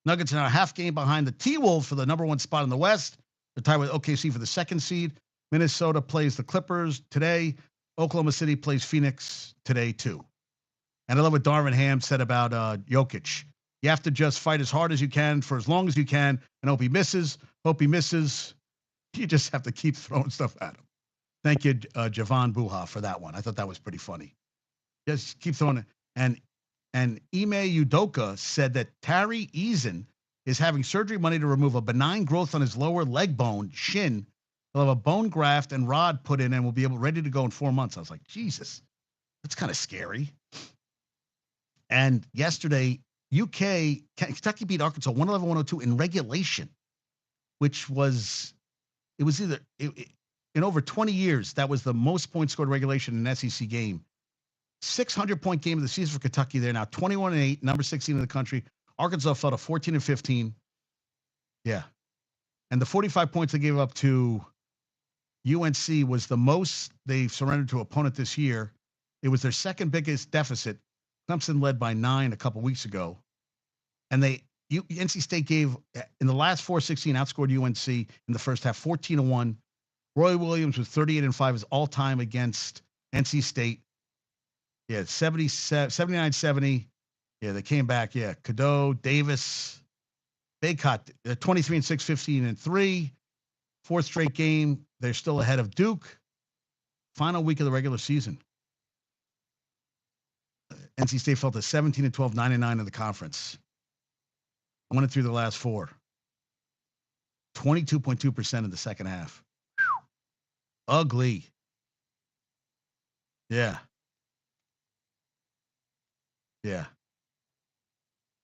S1: Nuggets are now a half game behind the T-Wolves for the number 1 spot in the West. They're tied with OKC for the 2nd seed. Minnesota plays the Clippers today. Oklahoma City plays Phoenix today, too. And I love what Darvin Ham said about Jokic. You have to just fight as hard as you can for as long as you can and hope he misses. You just have to keep throwing stuff at him. Thank you, Javon Buha, for that one. I thought that was pretty funny. Just keep throwing it. And Ime Udoka said that Tari Eason is having surgery Monday to remove a benign growth on his lower leg bone, shin. He'll have a bone graft and rod put in and will be ready to go in 4 months. I was like, Jesus, that's kind of scary. And yesterday, Kentucky beat Arkansas 111-102 in regulation, which was, in over 20 years, that was the most points scored regulation in an SEC game. 600-point game of the season for Kentucky. They're now 21-8, number 16 in the country. Arkansas fell to 14-15. Yeah. And the 45 points they gave up to UNC was the most they've surrendered to opponent this year. It was their 2nd biggest deficit. Clemson led by 9 a couple weeks ago. And NC State gave, in the last 4-16, outscored UNC in the first half 14-1. Roy Williams was 38-5 his all-time against NC State. Yeah, 79-70. Yeah, they came back. Yeah, Cadeau, Davis. They caught 23-6, 15-3. 4th straight game. They're still ahead of Duke. Final week of the regular season. NC State fell to 17-12, 9-9 in the conference. 1-3 the last 4. 22.2% in the second half. Whew. Ugly. Yeah. Yeah.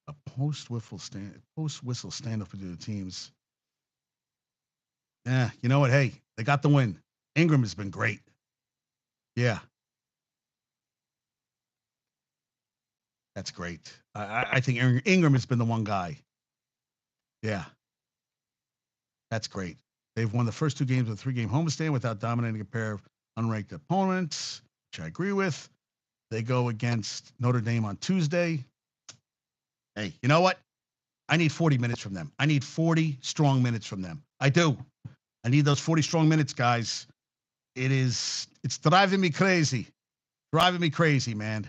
S1: A post-whistle stand-up to the teams. Yeah, you know what? Hey, they got the win. Ingram has been great. Yeah. That's great. I think Ingram has been the one guy. Yeah. That's great. They've won the first 2 games of a 3-game homestand without dominating a pair of unranked opponents, which I agree with. They go against Notre Dame on Tuesday. Hey, you know what? I need 40 minutes from them. I need 40 strong minutes from them. I do. I need those 40 strong minutes, guys. It's driving me crazy. Driving me crazy, man.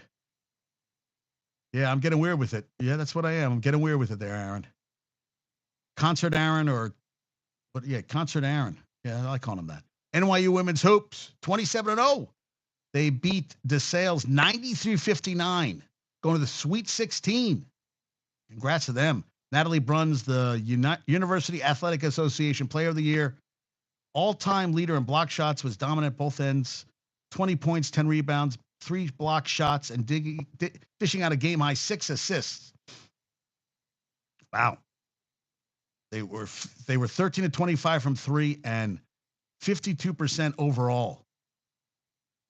S1: Yeah, I'm getting weird with it. Yeah, that's what I am. I'm getting weird with it there, Aaron. Concert Aaron Concert Aaron. Yeah, I like calling him that. NYU Women's Hoops, 27-0. They beat DeSales 93-59, going to the Sweet 16. Congrats to them. Natalie Bruns, the University Athletic Association Player of the Year. All-time leader in block shots, was dominant both ends. 20 points, 10 rebounds, 3 block shots, and dishing out a game-high 6 assists. Wow. They were 13 to 25 from 3 and 52% overall.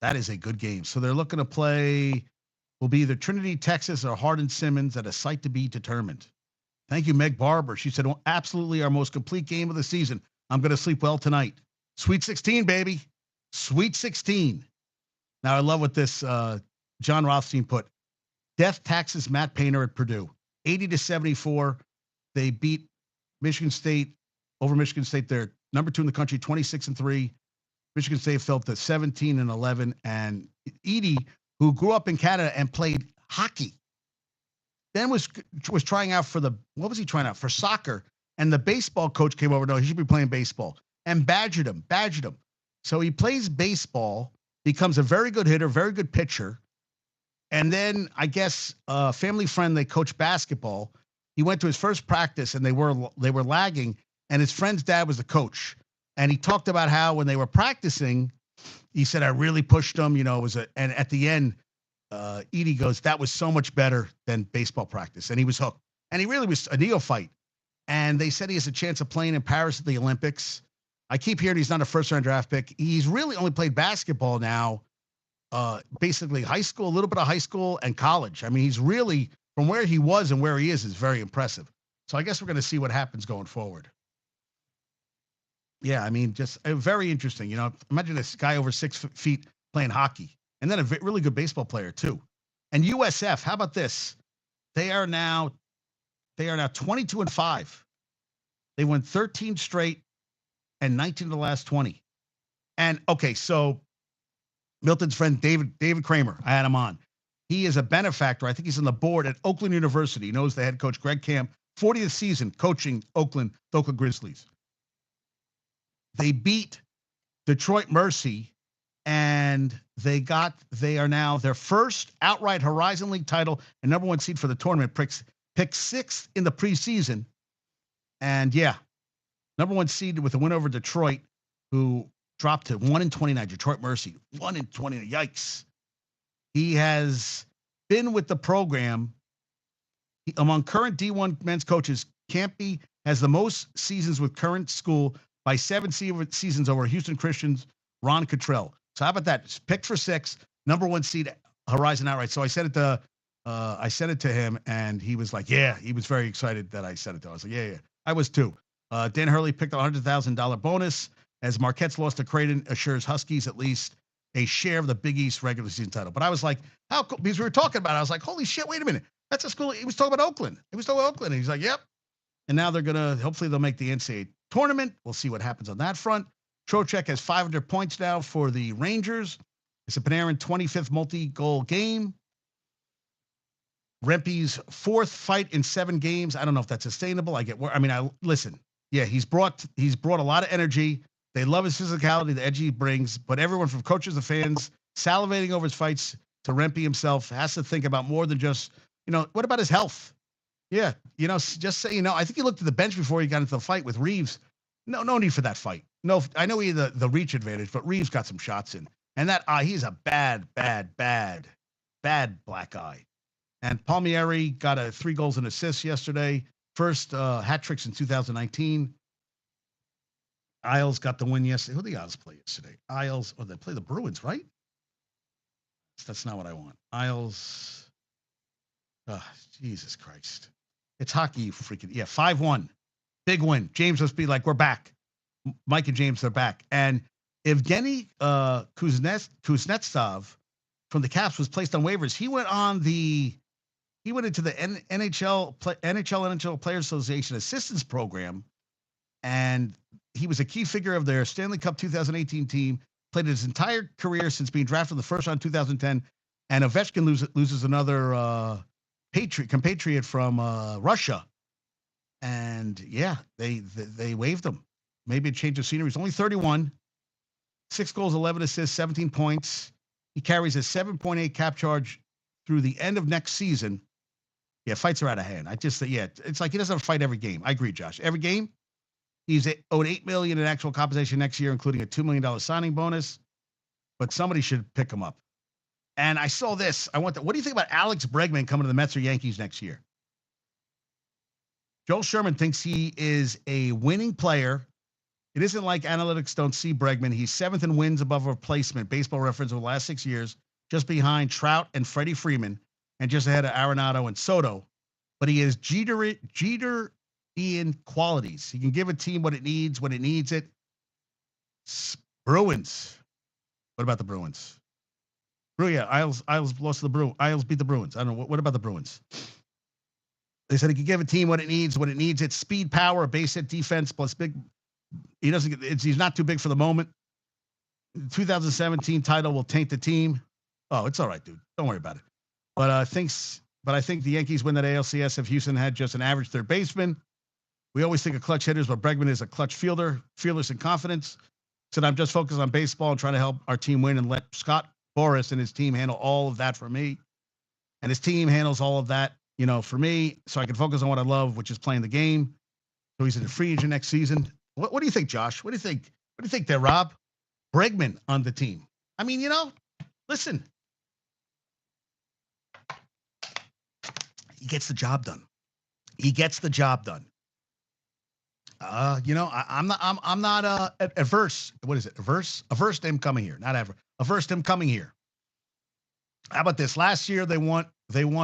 S1: That is a good game. So they're looking to play, will be either Trinity, Texas, or Hardin Simmons at a site to be determined. Thank you, Meg Barber. She said, well, absolutely our most complete game of the season. I'm going to sleep well tonight. Sweet 16, baby. Sweet 16. Now, I love what this John Rothstein put. Death taxes Matt Painter at Purdue. 80 to 74. They beat Michigan State over Michigan State. They're number 2 in the country, 26 and 3. Michigan State fell to 17 and 11. And Edie, who grew up in Canada and played hockey, then was trying out for what was he trying out for? Soccer. And the baseball coach came over. No, he should be playing baseball. And badgered him. So he plays baseball, becomes a very good hitter, very good pitcher. And then I guess a family friend, they coach basketball. He went to his first practice and they were lagging. And his friend's dad was the coach. And he talked about how when they were practicing, he said, I really pushed them. It was and at the end, Edie goes, that was so much better than baseball practice. And he was hooked. And he really was a neophyte. And they said he has a chance of playing in Paris at the Olympics. I keep hearing he's not a first-round draft pick. He's really only played basketball now, basically high school, a little bit of high school and college. I mean, he's really, from where he was and where he is very impressive. So I guess we're going to see what happens going forward. Yeah, I mean, just very interesting. Imagine this guy over 6 feet playing hockey, and then a really good baseball player too. And USF, how about this? They are now 22 and 5. They won 13 straight and 19 of the last 20. And okay, so Milton's friend David Kramer, I had him on. He is a benefactor. I think he's on the board at Oakland University. He knows the head coach Greg Camp, 40th season coaching the Oakland Grizzlies. They beat Detroit Mercy, and they are now their first outright Horizon League title and number 1 seed for the tournament. Picked 6th in the preseason. And yeah, number 1 seed with a win over Detroit, who dropped to 1-29. Detroit Mercy, 1-29. Yikes. He has been with the program. Among current D1 men's coaches, Campy has the most seasons with current school by 7 seasons over Houston Christian's Ron Cottrell. So how about that? Just picked for 6, number 1 seed, Horizon outright. So I sent it to him, and he was like, yeah, he was very excited that I sent it to him. I was like, yeah. I was too. Dan Hurley picked a $100,000 bonus as Marquette's loss to Creighton assures Huskies at least a share of the Big East regular season title. But I was like, how cool? Because we were talking about it. I was like, holy shit, wait a minute. That's a school. He was talking about Oakland. And he's like, yep. And now hopefully they'll make the NCAA tournament. We'll see what happens on that front. Trocheck has 500 points now for the Rangers. It's a Panarin 25th multi-goal game. Rempe's 4th fight in 7 games. I don't know if that's sustainable. Listen. Yeah, he's brought a lot of energy. They love his physicality, the edge he brings, but everyone from coaches to fans salivating over his fights to Rempe himself has to think about more than just, what about his health? Yeah, just say, I think he looked at the bench before he got into the fight with Reeves. No need for that fight. No, I know he had the reach advantage, but Reeves got some shots in. And that he's a bad black guy. And Palmieri got 3 goals and assists yesterday. First hat tricks in 2019. Isles got the win yesterday. Who did the Isles play yesterday? They play the Bruins, right? That's not what I want. Isles. Jesus Christ. It's hockey, you freaking. Yeah, 5-1. Big win. James must be like, we're back. Mike and James are back. And Evgeny Kuznetsov from the Caps was placed on waivers. He went into the NHL Players Association Assistance Program, and he was a key figure of their Stanley Cup 2018 team, played his entire career since being drafted in the first round in 2010, and Ovechkin loses another compatriot from Russia. And yeah, they waived him. Maybe a change of scenery. He's only 31, 6 goals, 11 assists, 17 points. He carries a 7.8 cap charge through the end of next season. Yeah, fights are out of hand. It's like he doesn't have to fight every game. I agree, Josh. Every game, he's owed $8 million in actual compensation next year, including a $2 million signing bonus. But somebody should pick him up. And I saw this. What do you think about Alex Bregman coming to the Mets or Yankees next year? Joel Sherman thinks he is a winning player. It isn't like analytics don't see Bregman. He's 7th in wins above replacement, Baseball Reference, over the last 6 years, just behind Trout and Freddie Freeman, and just ahead of Arenado and Soto. But he has Jeter-ian qualities. He can give a team what it needs when it needs it. Bruins. What about the Bruins? Isles lost to the Bruins. Isles beat the Bruins. I don't know. What about the Bruins? They said he could give a team what it needs when it needs it. Speed, power, base hit, defense, plus big. He's not too big for the moment. The 2017 title will taint the team. Oh, it's all right, dude. Don't worry about it. But I think the Yankees win that ALCS if Houston had just an average third baseman. We always think of clutch hitters, but Bregman is a clutch fielder, fearless in confidence. Said I'm just focused on baseball and trying to help our team win and let Scott Boras and his team handle all of that for me. And his team handles all of that, for me, so I can focus on what I love, which is playing the game. So he's a free agent next season. What do you think, Josh? What do you think? What do you think there, Rob? Bregman on the team. I mean, listen. He gets the job done. I'm not averse. What is it? Averse to him coming here. Not ever. Averse to him coming here. How about this? Last year they won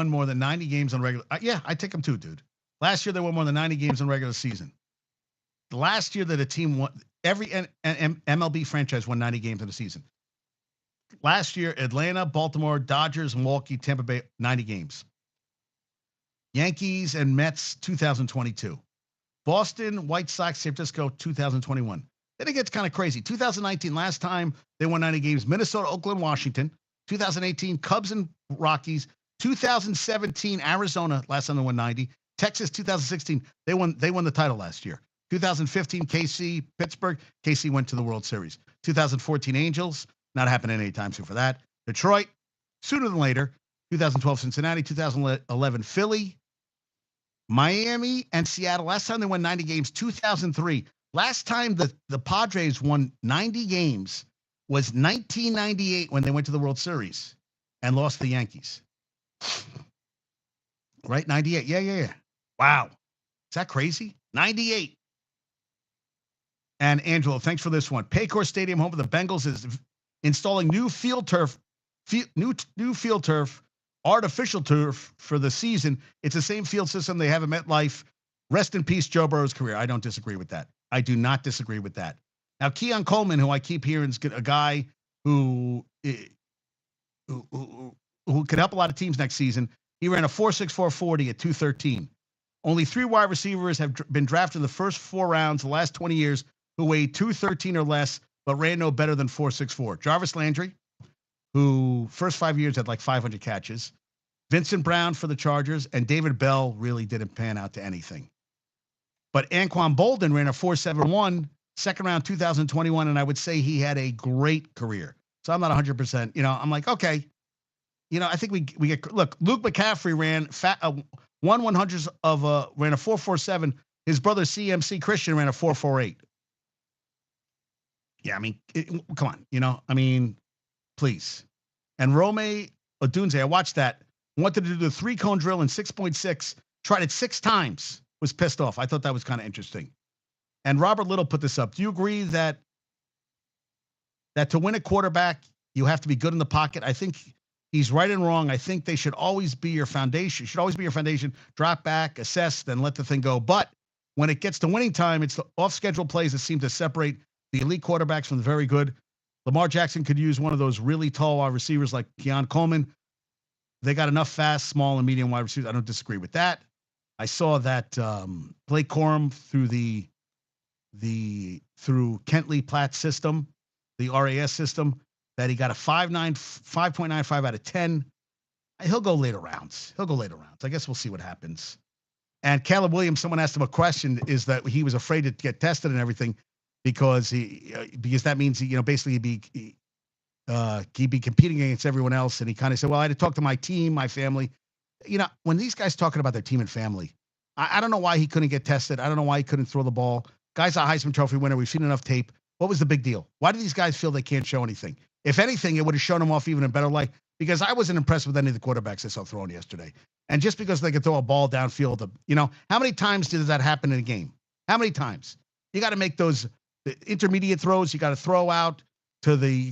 S1: more than 90 games on regular. Yeah, I take them too, dude. Last year they won more than 90 games in regular season. The last year that a team won, every MLB franchise won 90 games in a season. Last year, Atlanta, Baltimore, Dodgers, Milwaukee, Tampa Bay, 90 games. Yankees and Mets, 2022. Boston, White Sox, San Francisco, 2021. Then it gets kind of crazy. 2019, last time they won 90 games, Minnesota, Oakland, Washington. 2018, Cubs and Rockies. 2017, Arizona, last time they won 90. Texas, 2016, they won the title last year. 2015, KC, Pittsburgh. KC went to the World Series. 2014, Angels. Not happening anytime soon for that. Detroit, sooner than later. 2012, Cincinnati. 2011, Philly. Miami and Seattle. Last time they won 90 games, 2003. Last time the Padres won 90 games was 1998 when they went to the World Series and lost to the Yankees. Right? 98. Yeah. Wow. Is that crazy? 98. And Angelo, thanks for this one. Paycor Stadium, home of the Bengals, is installing new field turf, artificial turf for the season. It's the same field system they have at MetLife. Rest in peace, Joe Burrow's career. I don't disagree with that. I do not disagree with that. Now, Keon Coleman, who I keep hearing is a guy who could help a lot of teams next season. He ran a 4.64 40 at 213. Only 3 wide receivers have been drafted in the first 4 rounds the last 20 years who weighed 213 or less, but ran no better than 4.64. Jarvis Landry, who first 5 years had like 500 catches. Vincent Brown for the Chargers, and David Bell really didn't pan out to anything. But Anquan Bolden ran a 4.71, second round 2021, and I would say he had a great career. So I'm not 100%. I'm like, okay. I think we get, look, Luke McCaffrey ran 1/100th of ran a 4.47. His brother CMC Christian ran a 4.48. Yeah, I mean, come on, please. And Rome Odunze, I watched that, wanted to do the 3-cone drill in 6.6, tried it 6 times, was pissed off. I thought that was kind of interesting. And Robert Little put this up. Do you agree that to win a quarterback, you have to be good in the pocket? I think he's right and wrong. I think they should always be your foundation. Drop back, assess, then let the thing go. But when it gets to winning time, it's the off-schedule plays that seem to separate the elite quarterbacks from the very good. Lamar Jackson could use one of those really tall wide receivers like Keon Coleman. They got enough fast, small, and medium wide receivers. I don't disagree with that. I saw that Blake Corum through Kentley Platt system, the RAS system, that he got a 5.95 out of 10. He'll go later rounds. I guess we'll see what happens. And Caleb Williams, someone asked him a question, is that he was afraid to get tested and everything because that means basically he'd be competing against everyone else. And he kind of said, well, I had to talk to my team, my family. When these guys talking about their team and family, I don't know why he couldn't get tested. I don't know why he couldn't throw the ball. Guy's a Heisman Trophy winner. We've seen enough tape. What was the big deal? Why do these guys feel they can't show anything? If anything, it would have shown them off even in better light, because I wasn't impressed with any of the quarterbacks I saw throwing yesterday. And just because they can throw a ball downfield, how many times does that happen in a game? How many times? You got to make those the intermediate throws. You got to throw out to the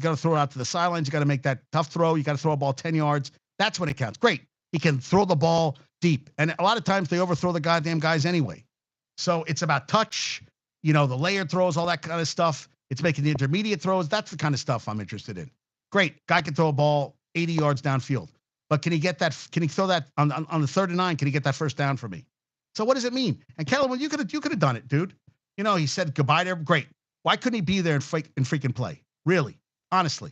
S1: sidelines. You got to make that tough throw. You got to throw a ball 10 yards. That's when it counts. Great. He can throw the ball deep. And a lot of times they overthrow the goddamn guys anyway. So it's about touch, the layered throws, all that kind of stuff. It's making the intermediate throws. That's the kind of stuff I'm interested in. Great. Guy can throw a ball 80 yards downfield. But can he get that? Can he throw that on the 3rd and 9? Can he get that first down for me? So what does it mean? And Kellen, well, you could have done it, dude. He said goodbye to him. Great. Why couldn't he be there and freaking play? Really, honestly.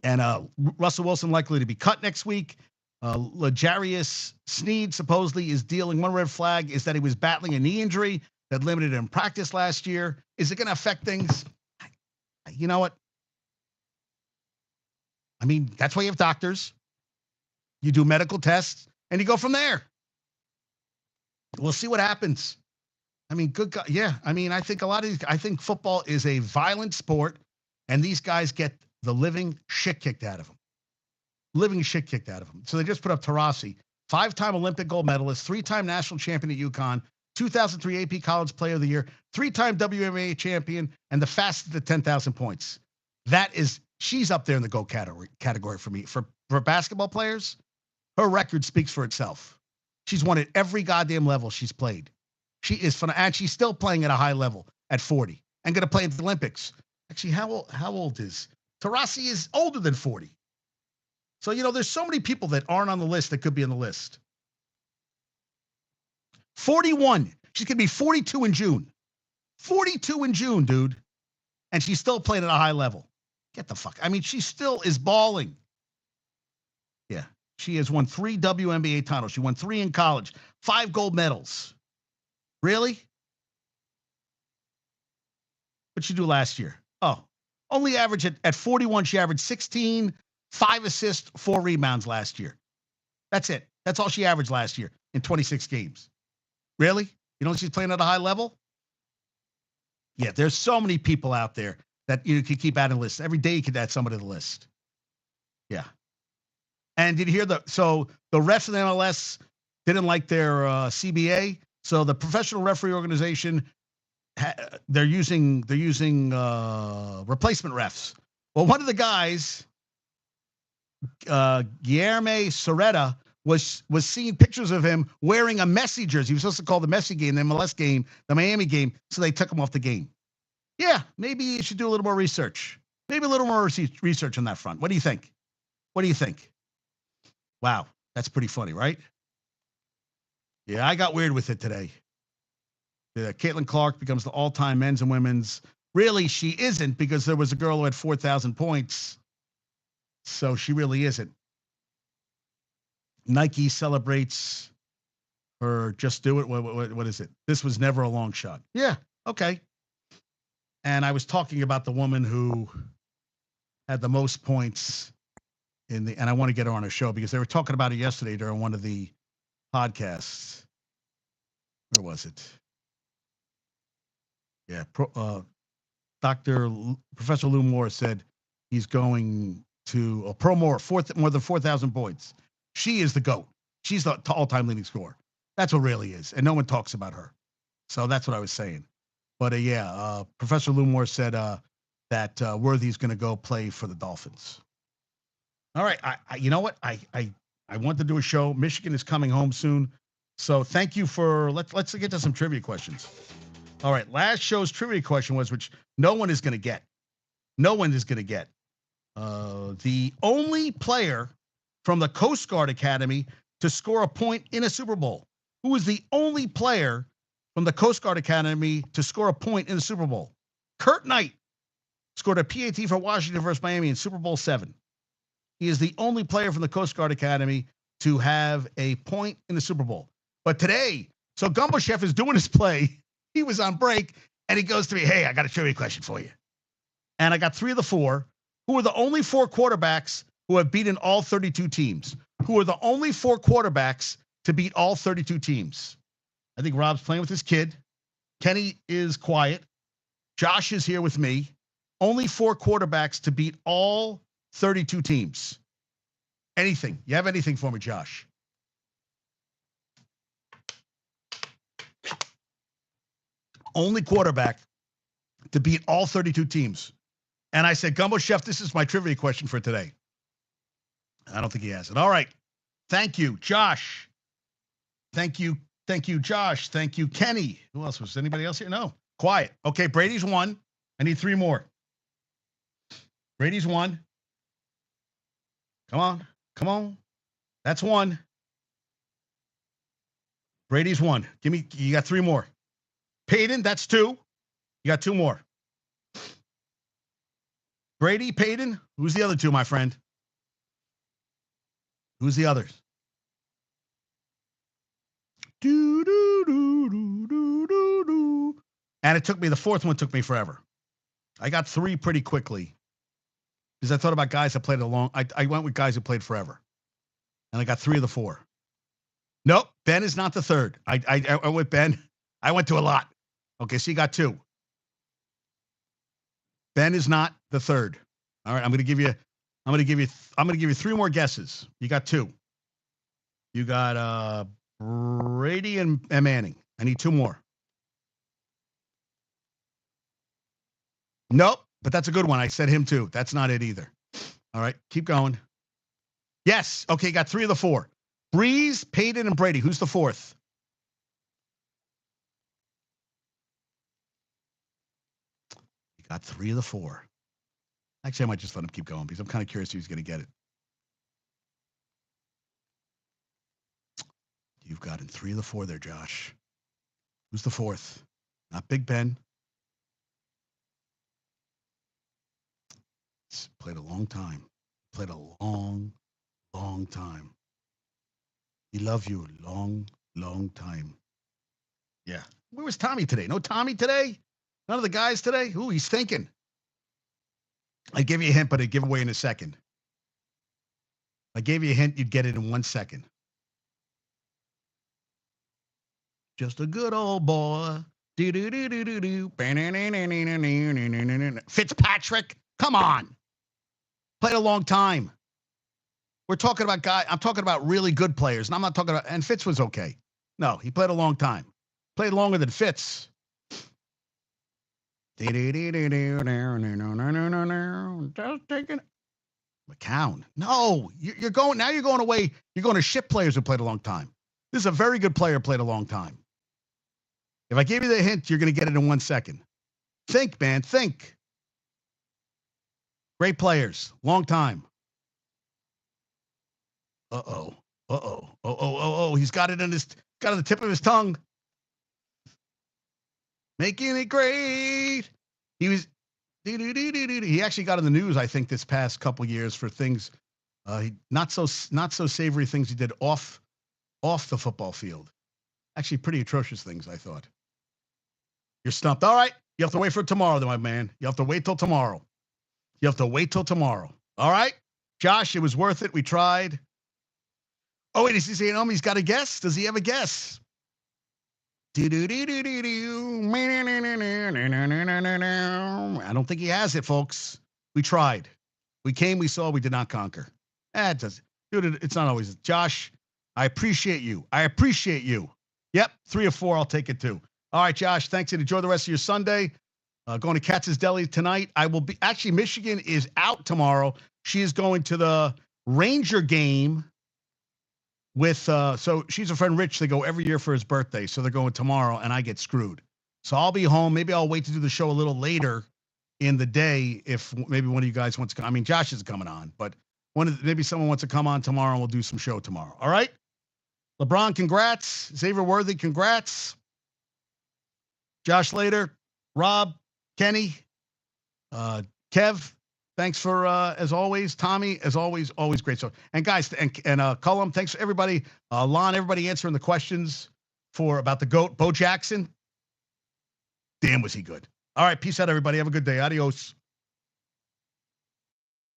S1: And Russell Wilson likely to be cut next week. L'Jarius Sneed supposedly is dealing. One red flag is that he was battling a knee injury that limited him practice last year. Is it going to affect things? You know what? I mean, that's why you have doctors. You do medical tests, and you go from there. We'll see what happens. I mean, good God. Yeah, I mean, I think I think football is a violent sport, and these guys get the living shit kicked out of them. So they just put up Taurasi, 5-time Olympic gold medalist, 3-time national champion at UConn, 2003 AP College Player of the Year, 3-time WNBA champion, and the fastest at 10,000 points. She's up there in the GOAT category for me. For basketball players, her record speaks for itself. She's won at every goddamn level she's played. She is fun, and she's still playing at a high level at 40 and going to play at the Olympics. Actually, how old is Taurasi? Is older than 40. So, there's so many people that aren't on the list that could be on the list. 41. She's going to be 42 in June. 42 in June, dude. And she's still playing at a high level. Get the fuck. I mean, she still is balling. Yeah. She has won 3 WNBA titles. She won 3 in college, 5 gold medals. Really? What'd she do last year? Oh, only average at 41. She averaged 16, 5 assists, 4 rebounds last year. That's it. That's all she averaged last year in 26 games. Really? She's playing at a high level? Yeah, there's so many people out there that you could keep adding lists. Every day you could add somebody to the list. Yeah. And did you hear the refs in the MLS didn't like their CBA? So the professional referee organization, they're using replacement refs. Well, one of the guys, Guilherme Soretta, was seeing pictures of him wearing a Messi jersey. He was supposed to call the Messi game, the MLS game, the Miami game, so they took him off the game. Yeah, maybe you should do a little more research. Maybe a little more research on that front. What do you think? Wow, that's pretty funny, right? Yeah, I got weird with it today. Caitlin Clark becomes the all-time men's and women's. Really, she isn't, because there was a girl who had 4,000 points. So she really isn't. Nike celebrates her Just Do It. What is it? This was never a long shot. Yeah, okay. And I was talking about the woman who had the most points and I want to get her on a show because they were talking about it yesterday during one of the podcasts. Where was it? Yeah, Professor Lou Moore said he's going to more than 4,000 points. She is the GOAT. She's the all-time leading scorer. That's what really is, and no one talks about her. So that's what I was saying. But Professor Lou Moore said that Worthy's going to go play for the Dolphins. All right, you know what? I want to do a show. Michigan is coming home soon, so thank you for. Let's get to some trivia questions. All right, last show's trivia question was, which no one is going to get. No one is going to get. The only player from the Coast Guard Academy to score a point in a Super Bowl. Who is the only player from the Coast Guard Academy to score a point in the Super Bowl? Kurt Knight scored a PAT for Washington versus Miami in Super Bowl VII. He is the only player from the Coast Guard Academy to have a point in the Super Bowl. But today, so Gumbo Chef is doing his play. He was on break, and he goes to me, hey, I got a trivia question for you. And I got 3 of the 4. Who are the only 4 quarterbacks who have beaten all 32 teams? Who are the only 4 quarterbacks to beat all 32 teams? I think Rob's playing with his kid. Kenny is quiet. Josh is here with me. Only 4 quarterbacks to beat all 32 teams. Anything? You have anything for me, Josh? Only quarterback to beat all 32 teams. And I said, Gumbo Chef, this is my trivia question for today. I don't think he has it. All right. Thank you, Josh. Thank you, Josh. Thank you, Kenny. Who else? Was anybody else here? No. Quiet. Okay, Brady's one. I need 3 more. Brady's one. Come on. Come on. That's 1. Brady's 1. Give me, you got 3 more. Peyton, that's 2. You got 2 more. Brady, Peyton. Who's the other 2, my friend? Who's the others? Do, do, do, do, do, do, do. And it took me, the 4th one took me forever. I got 3 pretty quickly because I thought about guys that played I went with guys who played forever. And I got 3 of the 4. Nope, Ben is not the 3rd. I went with Ben. I went to a lot. Okay, so you got 2. Ben is not the 3rd. All right, I'm gonna give you 3 more guesses. You got 2. You got Brady and Manning. I need 2 more. Nope, but that's a good one. I said him too. That's not it either. All right, keep going. Yes. Okay, got 3 of the 4. Breeze, Peyton, and Brady. Who's the 4th? You got 3 of the 4. Actually, I might just let him keep going because I'm kind of curious who's going to get it. You've gotten 3 of the 4 there, Josh. Who's the 4th? Not Big Ben. It's played a long time. Played a long, long time. He love you long, long time. Yeah. Where was Tommy today? No Tommy today? None of the guys today? Ooh, he's thinking. I gave you a hint, but I'd give away in a second. I gave you a hint, you'd get it in 1 second. Just a good old boy. Fitzpatrick, come on. Played a long time. We're talking about I'm talking about really good players, and I'm not talking about, and Fitz was okay. No, he played a long time. Played longer than Fitz. Just taking McCown. No, you're going away. You're going to shit players who played a long time. This is a very good player, played a long time. If I gave you the hint, you're going to get it in 1 second. Think, man, think. Great players, long time. He's got it on the tip of his tongue. Making it great. He actually got in the news, I think, this past couple years for things, not so savory things he did off the football field. Actually, pretty atrocious things, I thought. You're stumped. All right, you have to wait for tomorrow, then, my man. You have to wait till tomorrow. All right, Josh, it was worth it. We tried. Oh wait, is he saying he's got a guess? Does he have a guess? I don't think he has it, folks. We tried. We came, we saw, we did not conquer. Dude, it's not always. Josh, I appreciate you. Yep, 3 or 4, I'll take it too. All right, Josh, thanks, and enjoy the rest of your Sunday. Going to Katz's Deli tonight. Michigan is out tomorrow. She is going to the Ranger game with, so she's a friend Rich. They go every year for his birthday. So they're going tomorrow, and I get screwed. So I'll be home. Maybe I'll wait to do the show a little later in the day if maybe one of you guys wants to come. I mean, Josh is coming on, but maybe someone wants to come on tomorrow, and we'll do some show tomorrow. All right? LeBron, congrats. Xavier Worthy, congrats. Josh Later, Rob, Kenny, Kev, thanks for, as always, Tommy, as always great. So, and guys, and Cullum, thanks for everybody. Lon, everybody answering the questions about the GOAT, Bo Jackson. Damn, was he good. All right, peace out, everybody. Have a good day. Adios.